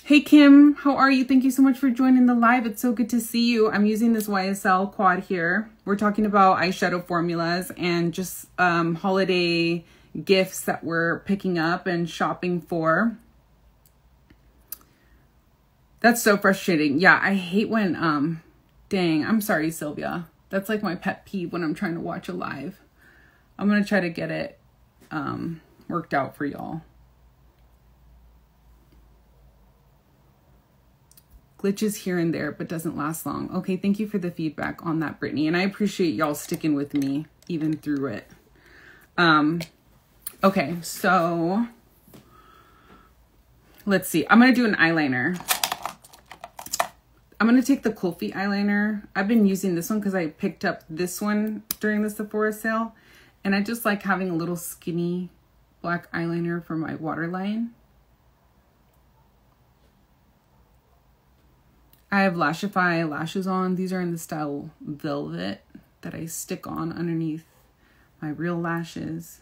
Hey Kim, how are you? Thank you so much for joining the live. It's so good to see you. I'm using this YSL quad here. We're talking about eyeshadow formulas and just holiday gifts that we're picking up and shopping for. That's so frustrating. Yeah, I hate when, dang, I'm sorry, Sylvia. That's like my pet peeve when I'm trying to watch a live. I'm going to try to get it worked out for y'all. Glitches here and there, but doesn't last long. Okay, thank you for the feedback on that, Brittany. And I appreciate y'all sticking with me even through it. Okay, so let's see. I'm going to do an eyeliner. I'm going to take the Kulfi eyeliner. I've been using this one because I picked up this one during the Sephora sale. And I just like having a little skinny black eyeliner for my waterline. I have Lashify lashes on. These are in the style Velvet that I stick on underneath my real lashes.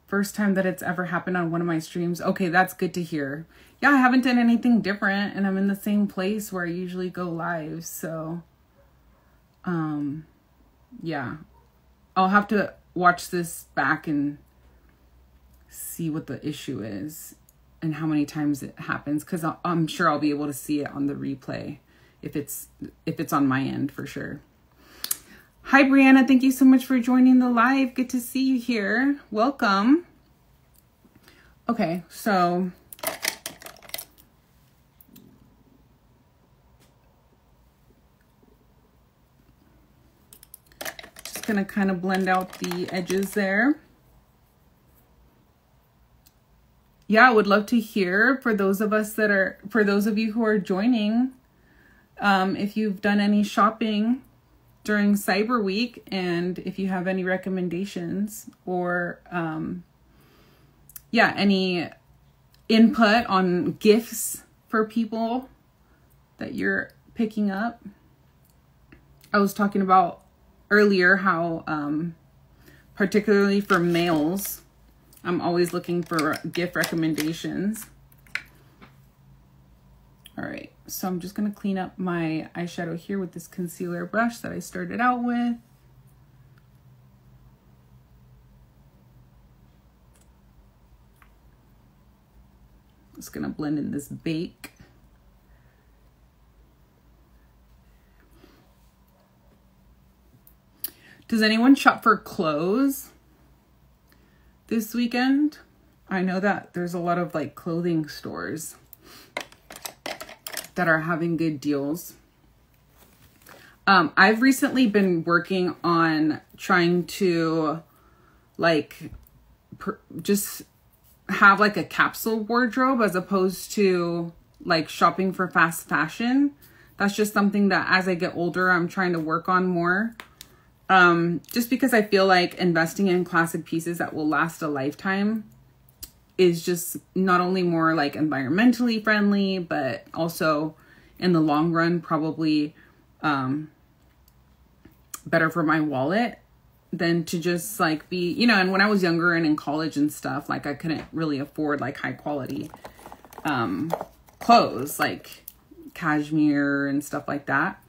First time that it's ever happened on one of my streams. Okay, that's good to hear. Yeah, I haven't done anything different and I'm in the same place where I usually go live. So, yeah, I'll have to watch this back and see what the issue is and how many times it happens, because I'm sure I'll be able to see it on the replay if it's on my end for sure. Hi, Brianna. Thank you so much for joining the live. Good to see you here. Welcome. Okay, so just gonna kind of blend out the edges there. Yeah, I would love to hear for those of you who are joining, if you've done any shopping during Cyber Week and if you have any recommendations or, yeah, any input on gifts for people that you're picking up. I was talking about earlier how, particularly for males, I'm always looking for gift recommendations. All right, so I'm just gonna clean up my eyeshadow here with this concealer brush that I started out with. Just gonna blend in this bake. Does anyone shop for clothes this weekend? I know that there's a lot of like clothing stores that are having good deals. I've recently been working on trying to like just have like a capsule wardrobe as opposed to like shopping for fast fashion. That's just something that as I get older, I'm trying to work on more. Just because I feel like investing in classic pieces that will last a lifetime is just not only more like environmentally friendly, but also in the long run, probably, better for my wallet than to just like be, you know, and when I was younger and in college and stuff, like I couldn't really afford like high quality, clothes, like cashmere and stuff like that.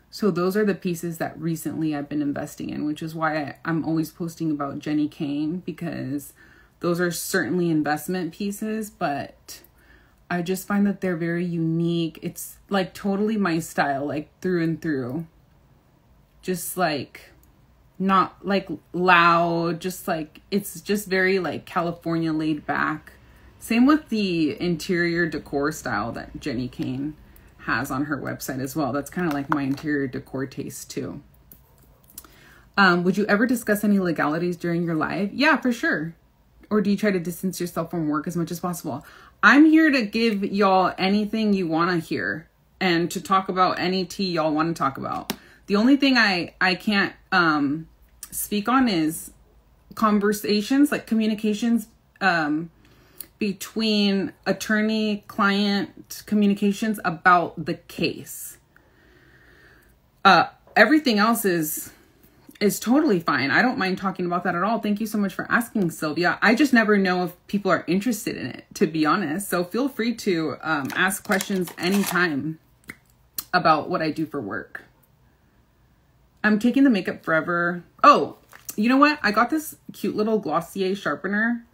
So those are the pieces that recently I've been investing in, which is why I'm always posting about Jenny Kane, because those are certainly investment pieces, but I just find that they're very unique. It's like totally my style, like through and through. Just like not like loud, just like it's just very like California laid back. Same with the interior decor style that Jenny Kane has on her website as well. That's kind of like my interior decor taste too. Would you ever discuss any legalities during your live? Yeah, for sure. Or do you try to distance yourself from work as much as possible? I'm here to give y'all anything you want to hear and to talk about any tea y'all want to talk about. The only thing I can't speak on is conversations, like communications between attorney-client communications about the case. Everything else is is totally fine. I don't mind talking about that at all. Thank you so much for asking, Sylvia. I just never know if people are interested in it, to be honest. So feel free to ask questions anytime about what I do for work. I'm taking the Makeup Forever. Oh, you know what? I got this cute little Glossier sharpener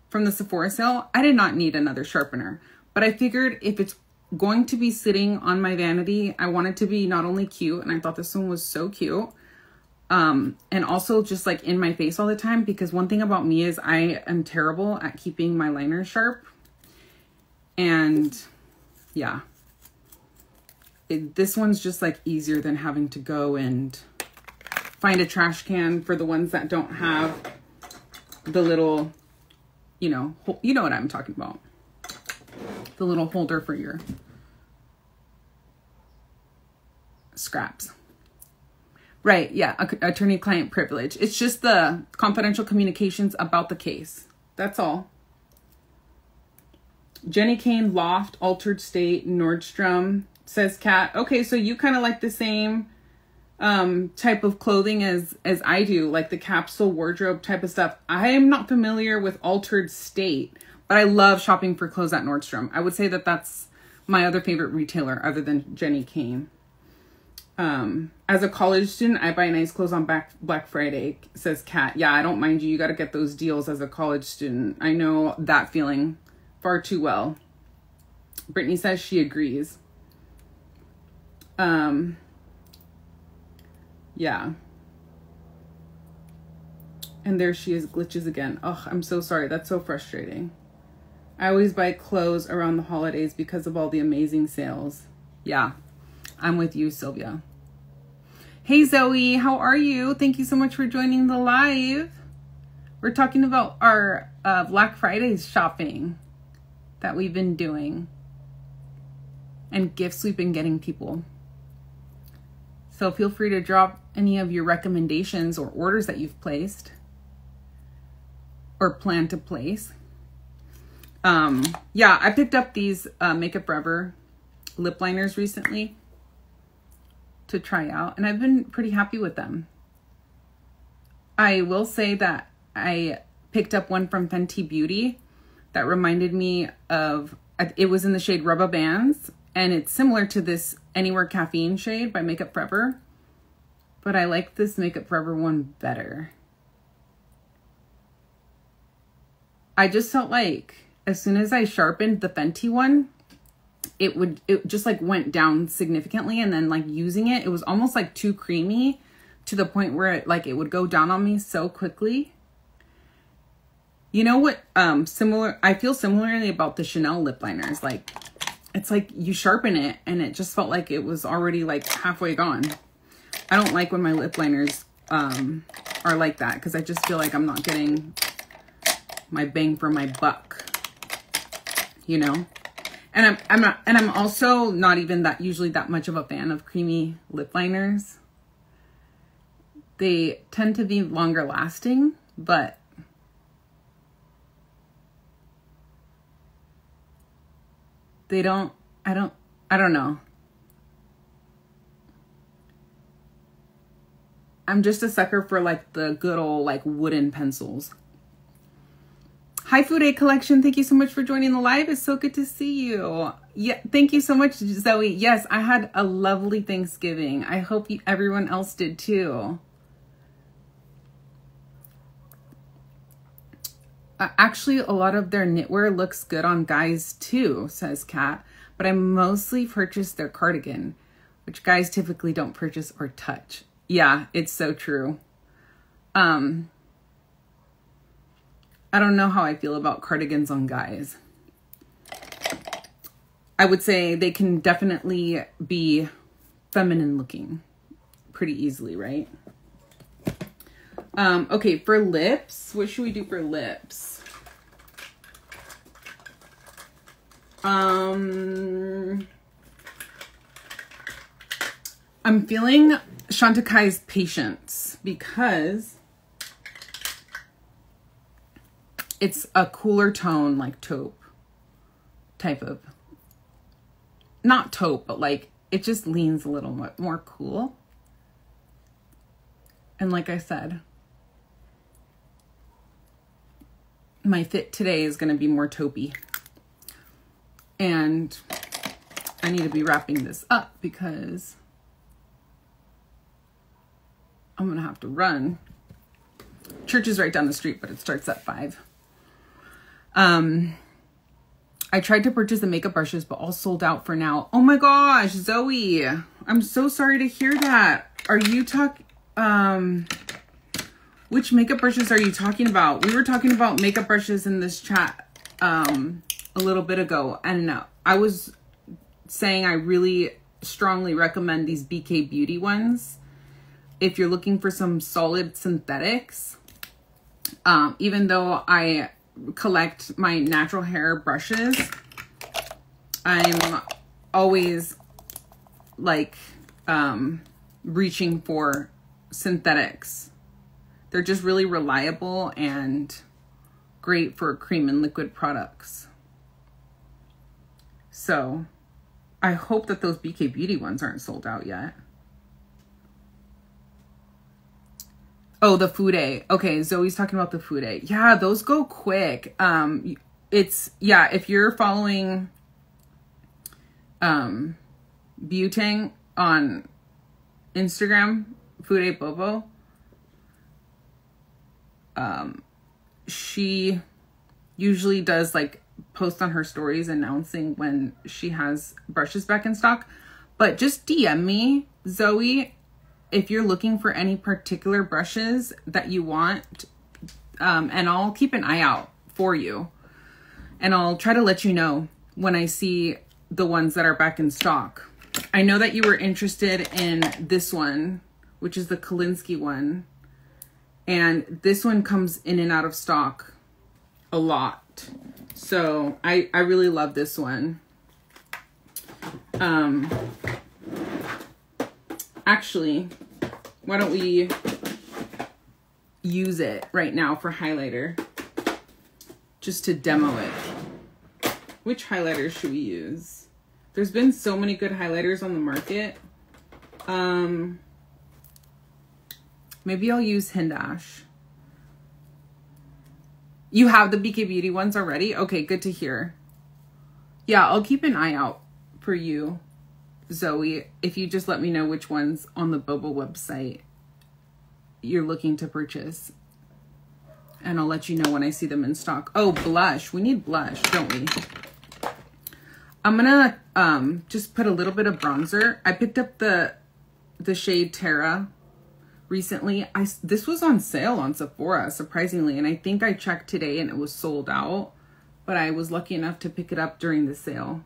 from the Sephora sale. I did not need another sharpener, but I figured if it's going to be sitting on my vanity, I want it to be not only cute, and I thought this one was so cute, and also just like in my face all the time, because one thing about me is I am terrible at keeping my liner sharp. And yeah, this one's just like easier than having to go and find a trash can for the ones that don't have the little, you know what I'm talking about. The little holder for your scraps. Right, yeah, attorney-client privilege. It's just the confidential communications about the case. That's all. Jenny Kane, Loft, Altered State, Nordstrom, says Kat. Okay, so you kind of like the same type of clothing as I do, like the capsule wardrobe type of stuff. I am not familiar with Altered State, but I love shopping for clothes at Nordstrom. I would say that that's my other favorite retailer other than Jenny Kane. As a college student, I buy nice clothes on Black Friday, says Kat. Yeah, I don't mind you. You got to get those deals as a college student. I know that feeling far too well. Brittany says she agrees. Yeah. And there she is, glitches again. Oh, I'm so sorry. That's so frustrating. I always buy clothes around the holidays because of all the amazing sales. Yeah, I'm with you, Sylvia. Hey, Zoe, how are you? Thank you so much for joining the live. We're talking about our Black Friday shopping that we've been doing and gifts we've been getting people. So feel free to drop any of your recommendations or orders that you've placed or plan to place. Yeah, I picked up these Makeup Forever lip liners recently to try out, and I've been pretty happy with them. I will say that I picked up one from Fenty Beauty that reminded me of, it was in the shade Rubber Bands, and it's similar to this Anywhere Caffeine shade by Makeup Forever, but I like this Makeup Forever one better. I just felt like as soon as I sharpened the Fenty one, it just like went down significantly, and then like using it, it was almost like too creamy to the point where it would go down on me so quickly. You know what, I feel similarly about the Chanel lip liners. Like, it's like you sharpen it and it just felt like it was already like halfway gone. I don't like when my lip liners are like that, because I just feel like I'm not getting my bang for my buck, you know? And I'm also not even usually that much of a fan of creamy lip liners. They tend to be longer lasting, but they don't, I don't know. I'm just a sucker for like the good old like wooden pencils. Hi, Food Aid Collection. Thank you so much for joining the live. It's so good to see you. Yeah, thank you so much, Zoe. Yes, I had a lovely Thanksgiving. I hope everyone else did too. Actually, a lot of their knitwear looks good on guys too, says Kat. But I mostly purchased their cardigan, which guys typically don't purchase or touch. Yeah, it's so true. I don't know how I feel about cardigans on guys. I would say they can definitely be feminine looking pretty easily, right? Okay, for lips, what should we do for lips? I'm feeling Chantecaille's Patience because it's a cooler tone, like taupe type of, not taupe, but like it just leans a little more cool. And like I said, my fit today is going to be more taupey. And I need to be wrapping this up because I'm going to have to run. Church is right down the street, but it starts at 5. I tried to purchase the makeup brushes, but all sold out for now. Oh my gosh, Zoe, I'm so sorry to hear that. Are you which makeup brushes are you talking about? We were talking about makeup brushes in this chat a little bit ago, and I was saying I really strongly recommend these BK Beauty ones if you're looking for some solid synthetics. Even though I collect my natural hair brushes, I'm always like reaching for synthetics. They're just really reliable and great for cream and liquid products. So I hope that those BK Beauty ones aren't sold out yet. Oh, the Fude. Okay, Zoe's talking about the Fude. Yeah, those go quick. If you're following Butang on Instagram, Fude Bobo, she usually does like post on her stories announcing when she has brushes back in stock. But just DM me, Zoe, if you're looking for any particular brushes that you want, and I'll keep an eye out for you. And I'll try to let you know when I see the ones that are back in stock. I know that you were interested in this one, which is the Kolinsky one. And this one comes in and out of stock a lot. So I really love this one. Actually, why don't we use it right now for highlighter, just to demo it. Which highlighter should we use? There's been so many good highlighters on the market. Maybe I'll use Hindash. You have the BK Beauty ones already? Okay, good to hear. Yeah, I'll keep an eye out for you, Zoe, if you just let me know which ones on the Bobo website you're looking to purchase. And I'll let you know when I see them in stock. Oh, blush. We need blush, don't we? I'm gonna just put a little bit of bronzer. I picked up the shade Terra recently. This was on sale on Sephora, surprisingly, and I think I checked today and it was sold out, but I was lucky enough to pick it up during the sale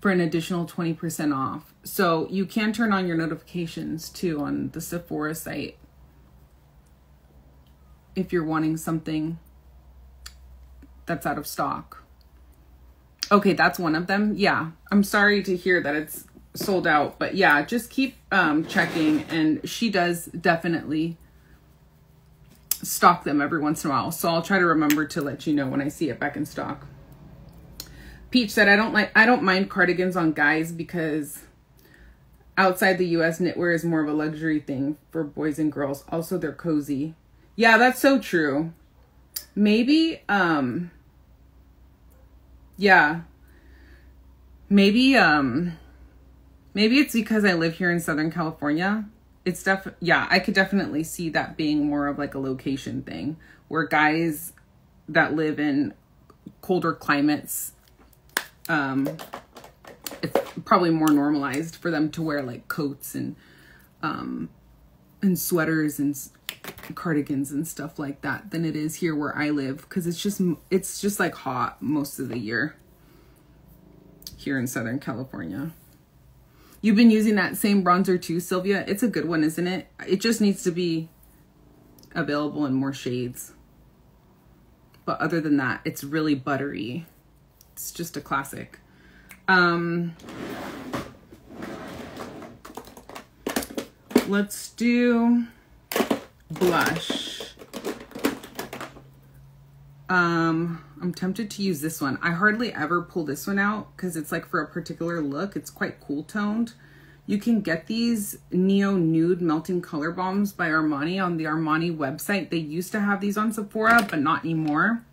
for an additional 20% off. So you can turn on your notifications too on the Sephora site if you're wanting something that's out of stock. Okay, that's one of them. Yeah, I'm sorry to hear that it's sold out, but yeah, just keep checking, and she does definitely stock them every once in a while. So I'll try to remember to let you know when I see it back in stock. Peach said, I don't mind cardigans on guys because outside the US, knitwear is more of a luxury thing for boys and girls. Also, they're cozy. Yeah, that's so true. Maybe, yeah, maybe it's because I live here in Southern California. It's yeah, I could definitely see that being more of like a location thing where guys that live in colder climates, it's probably more normalized for them to wear like coats and sweaters and cardigans and stuff like that than it is here where I live, because it's just like hot most of the year here in Southern California. You've been using that same bronzer too, Sylvia. It's a good one, isn't it? It just needs to be available in more shades. But other than that, it's really buttery. It's just a classic. Let's do blush. I'm tempted to use this one. I hardly ever pull this one out because it's like for a particular look. It's quite cool toned. You can get these Neo Nude Melting Color Bombs by Armani on the Armani website. They used to have these on Sephora, but not anymore.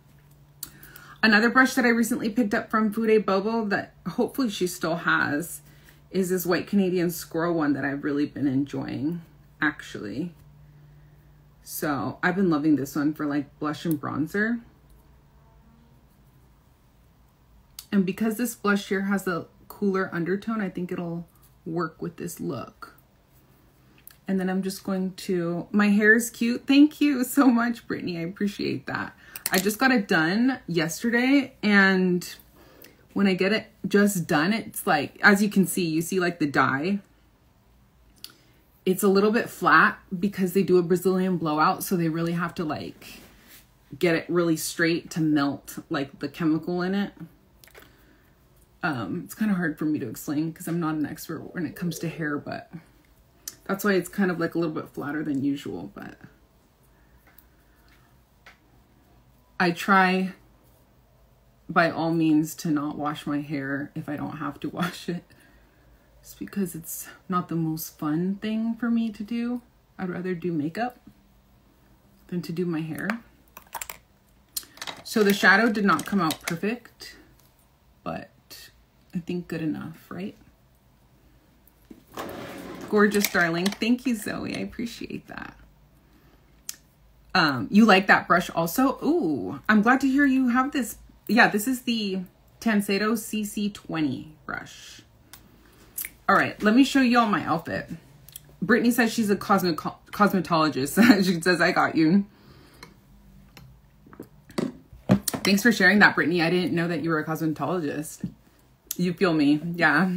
Another brush that I recently picked up from Fude Bobo that hopefully she still has is this White Canadian Squirrel one that I've really been enjoying, actually. So I've been loving this one for like blush and bronzer. And because this blush here has a cooler undertone, I think it'll work with this look. And then I'm just going to, my hair is cute. Thank you so much, Brittany. I appreciate that. I just got it done yesterday, and when I get it just done, it's like, as you can see, you see like the dye. It's a little bit flat because they do a Brazilian blowout, so they really have to like get it really straight to melt like the chemical in it. It's kind of hard for me to explain because I'm not an expert when it comes to hair, but that's why it's kind of like a little bit flatter than usual. But I try by all means to not wash my hair if I don't have to wash it. It's because it's not the most fun thing for me to do. I'd rather do makeup than to do my hair. So the shadow did not come out perfect, but I think good enough, right? Gorgeous, darling. Thank you, Zoe. I appreciate that. You like that brush also? Ooh, I'm glad to hear you have this. Yeah, this is the Tancedo CC20 brush. All right, let me show you all my outfit. Brittany says she's a cosmetologist. She says, I got you. Thanks for sharing that, Brittany. I didn't know that you were a cosmetologist. You feel me. Yeah.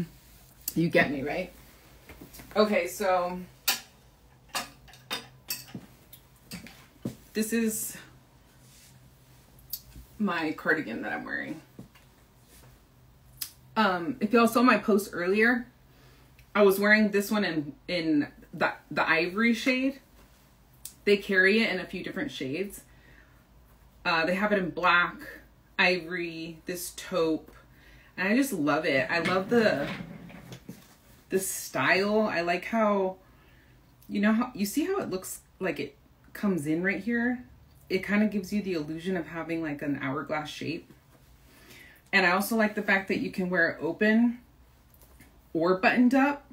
You get me, right? Okay, so this is my cardigan that I'm wearing. If y'all saw my post earlier, I was wearing this one in the ivory shade. They carry it in a few different shades. They have it in black, ivory, this taupe, and I just love it. I love the style. I like how, you know, how you see how it looks like it comes in right here. It kind of gives you the illusion of having like an hourglass shape. And I also like the fact that you can wear it open or buttoned up,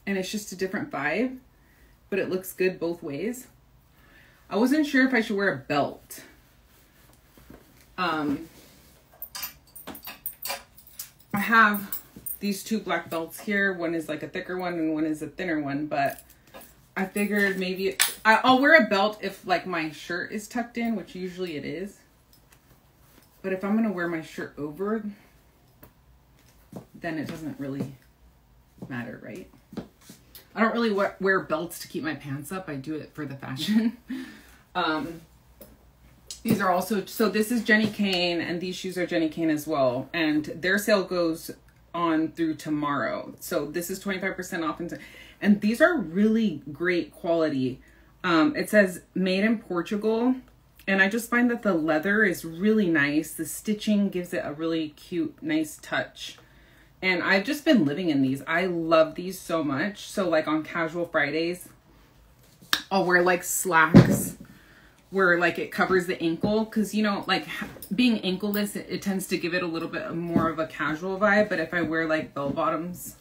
and it's just a different vibe, but it looks good both ways. I wasn't sure if I should wear a belt. I have these two black belts here. One is like a thicker one and one is a thinner one, but I figured maybe I'll wear a belt if like my shirt is tucked in, which usually it is. But if I'm going to wear my shirt over, then it doesn't really matter, right? I don't really wear belts to keep my pants up. I do it for the fashion. These are also, so this is Jenny Kane, and these shoes are Jenny Kane as well. And their sale goes on through tomorrow. So this is 25% off. And these are really great quality. It says made in Portugal. And I just find that the leather is really nice. The stitching gives it a really cute, nice touch. And I've just been living in these. I love these so much. So like on casual Fridays, I'll wear like slacks where like it covers the ankle. Cause you know, like being ankleless, it tends to give it a little bit more of a casual vibe. But if I wear like bell bottoms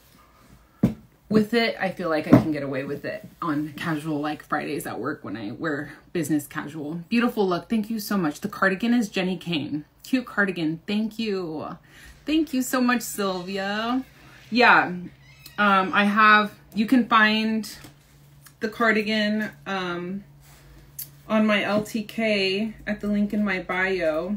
with it, I feel like I can get away with it on casual like Fridays at work when I wear business casual. Beautiful look. Thank you so much. The cardigan is Jenny Kane. Cute cardigan. Thank you. Thank you so much, Sylvia. Yeah. You can find the cardigan on my LTK at the link in my bio.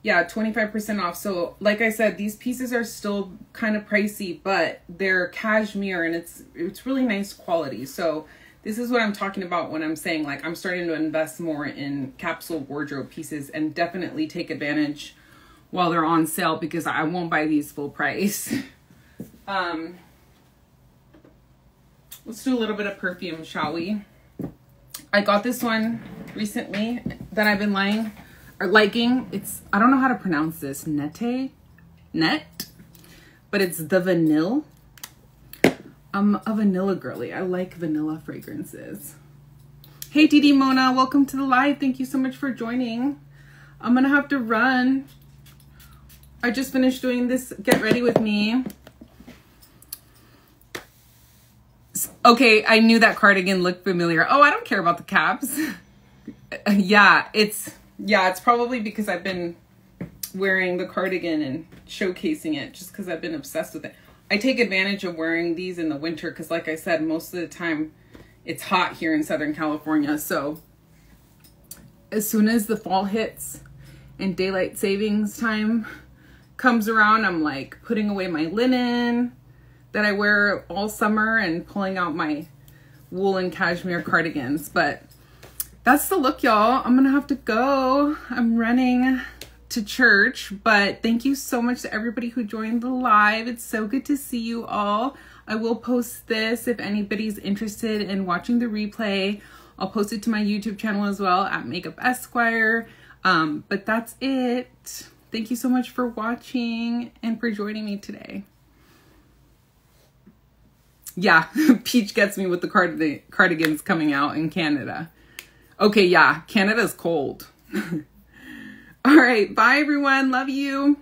Yeah, 25% off. So like I said, these pieces are still kind of pricey, but they're cashmere and it's really nice quality. So this is what I'm talking about when I'm saying like I'm starting to invest more in capsule wardrobe pieces, and definitely take advantage while they're on sale because I won't buy these full price. Let's do a little bit of perfume, shall we? I got this one recently that I've been liking. It's, I don't know how to pronounce this, net, but it's the Vanille. I'm a vanilla girly. I like vanilla fragrances. Hey, Didi Mona, welcome to the live. Thank you so much for joining. I'm gonna have to run. I just finished doing this Get Ready With Me. Okay, I knew that cardigan looked familiar. Oh, I don't care about the caps. Yeah, it's probably because I've been wearing the cardigan and showcasing it just because I've been obsessed with it. I take advantage of wearing these in the winter because, like I said, most of the time it's hot here in Southern California. So as soon as the fall hits and daylight savings time comes around, I'm like putting away my linen that I wear all summer and pulling out my wool and cashmere cardigans. But that's the look, y'all. I'm gonna have to go. I'm running to church, but thank you so much to everybody who joined the live. It's so good to see you all. I will post this if anybody's interested in watching the replay. I'll post it to my YouTube channel as well at MakeupEsquire. But that's it. Thank you so much for watching and for joining me today. Yeah, Peach gets me with the cardigans coming out in Canada. Okay, yeah, Canada's cold. All right, bye everyone. Love you.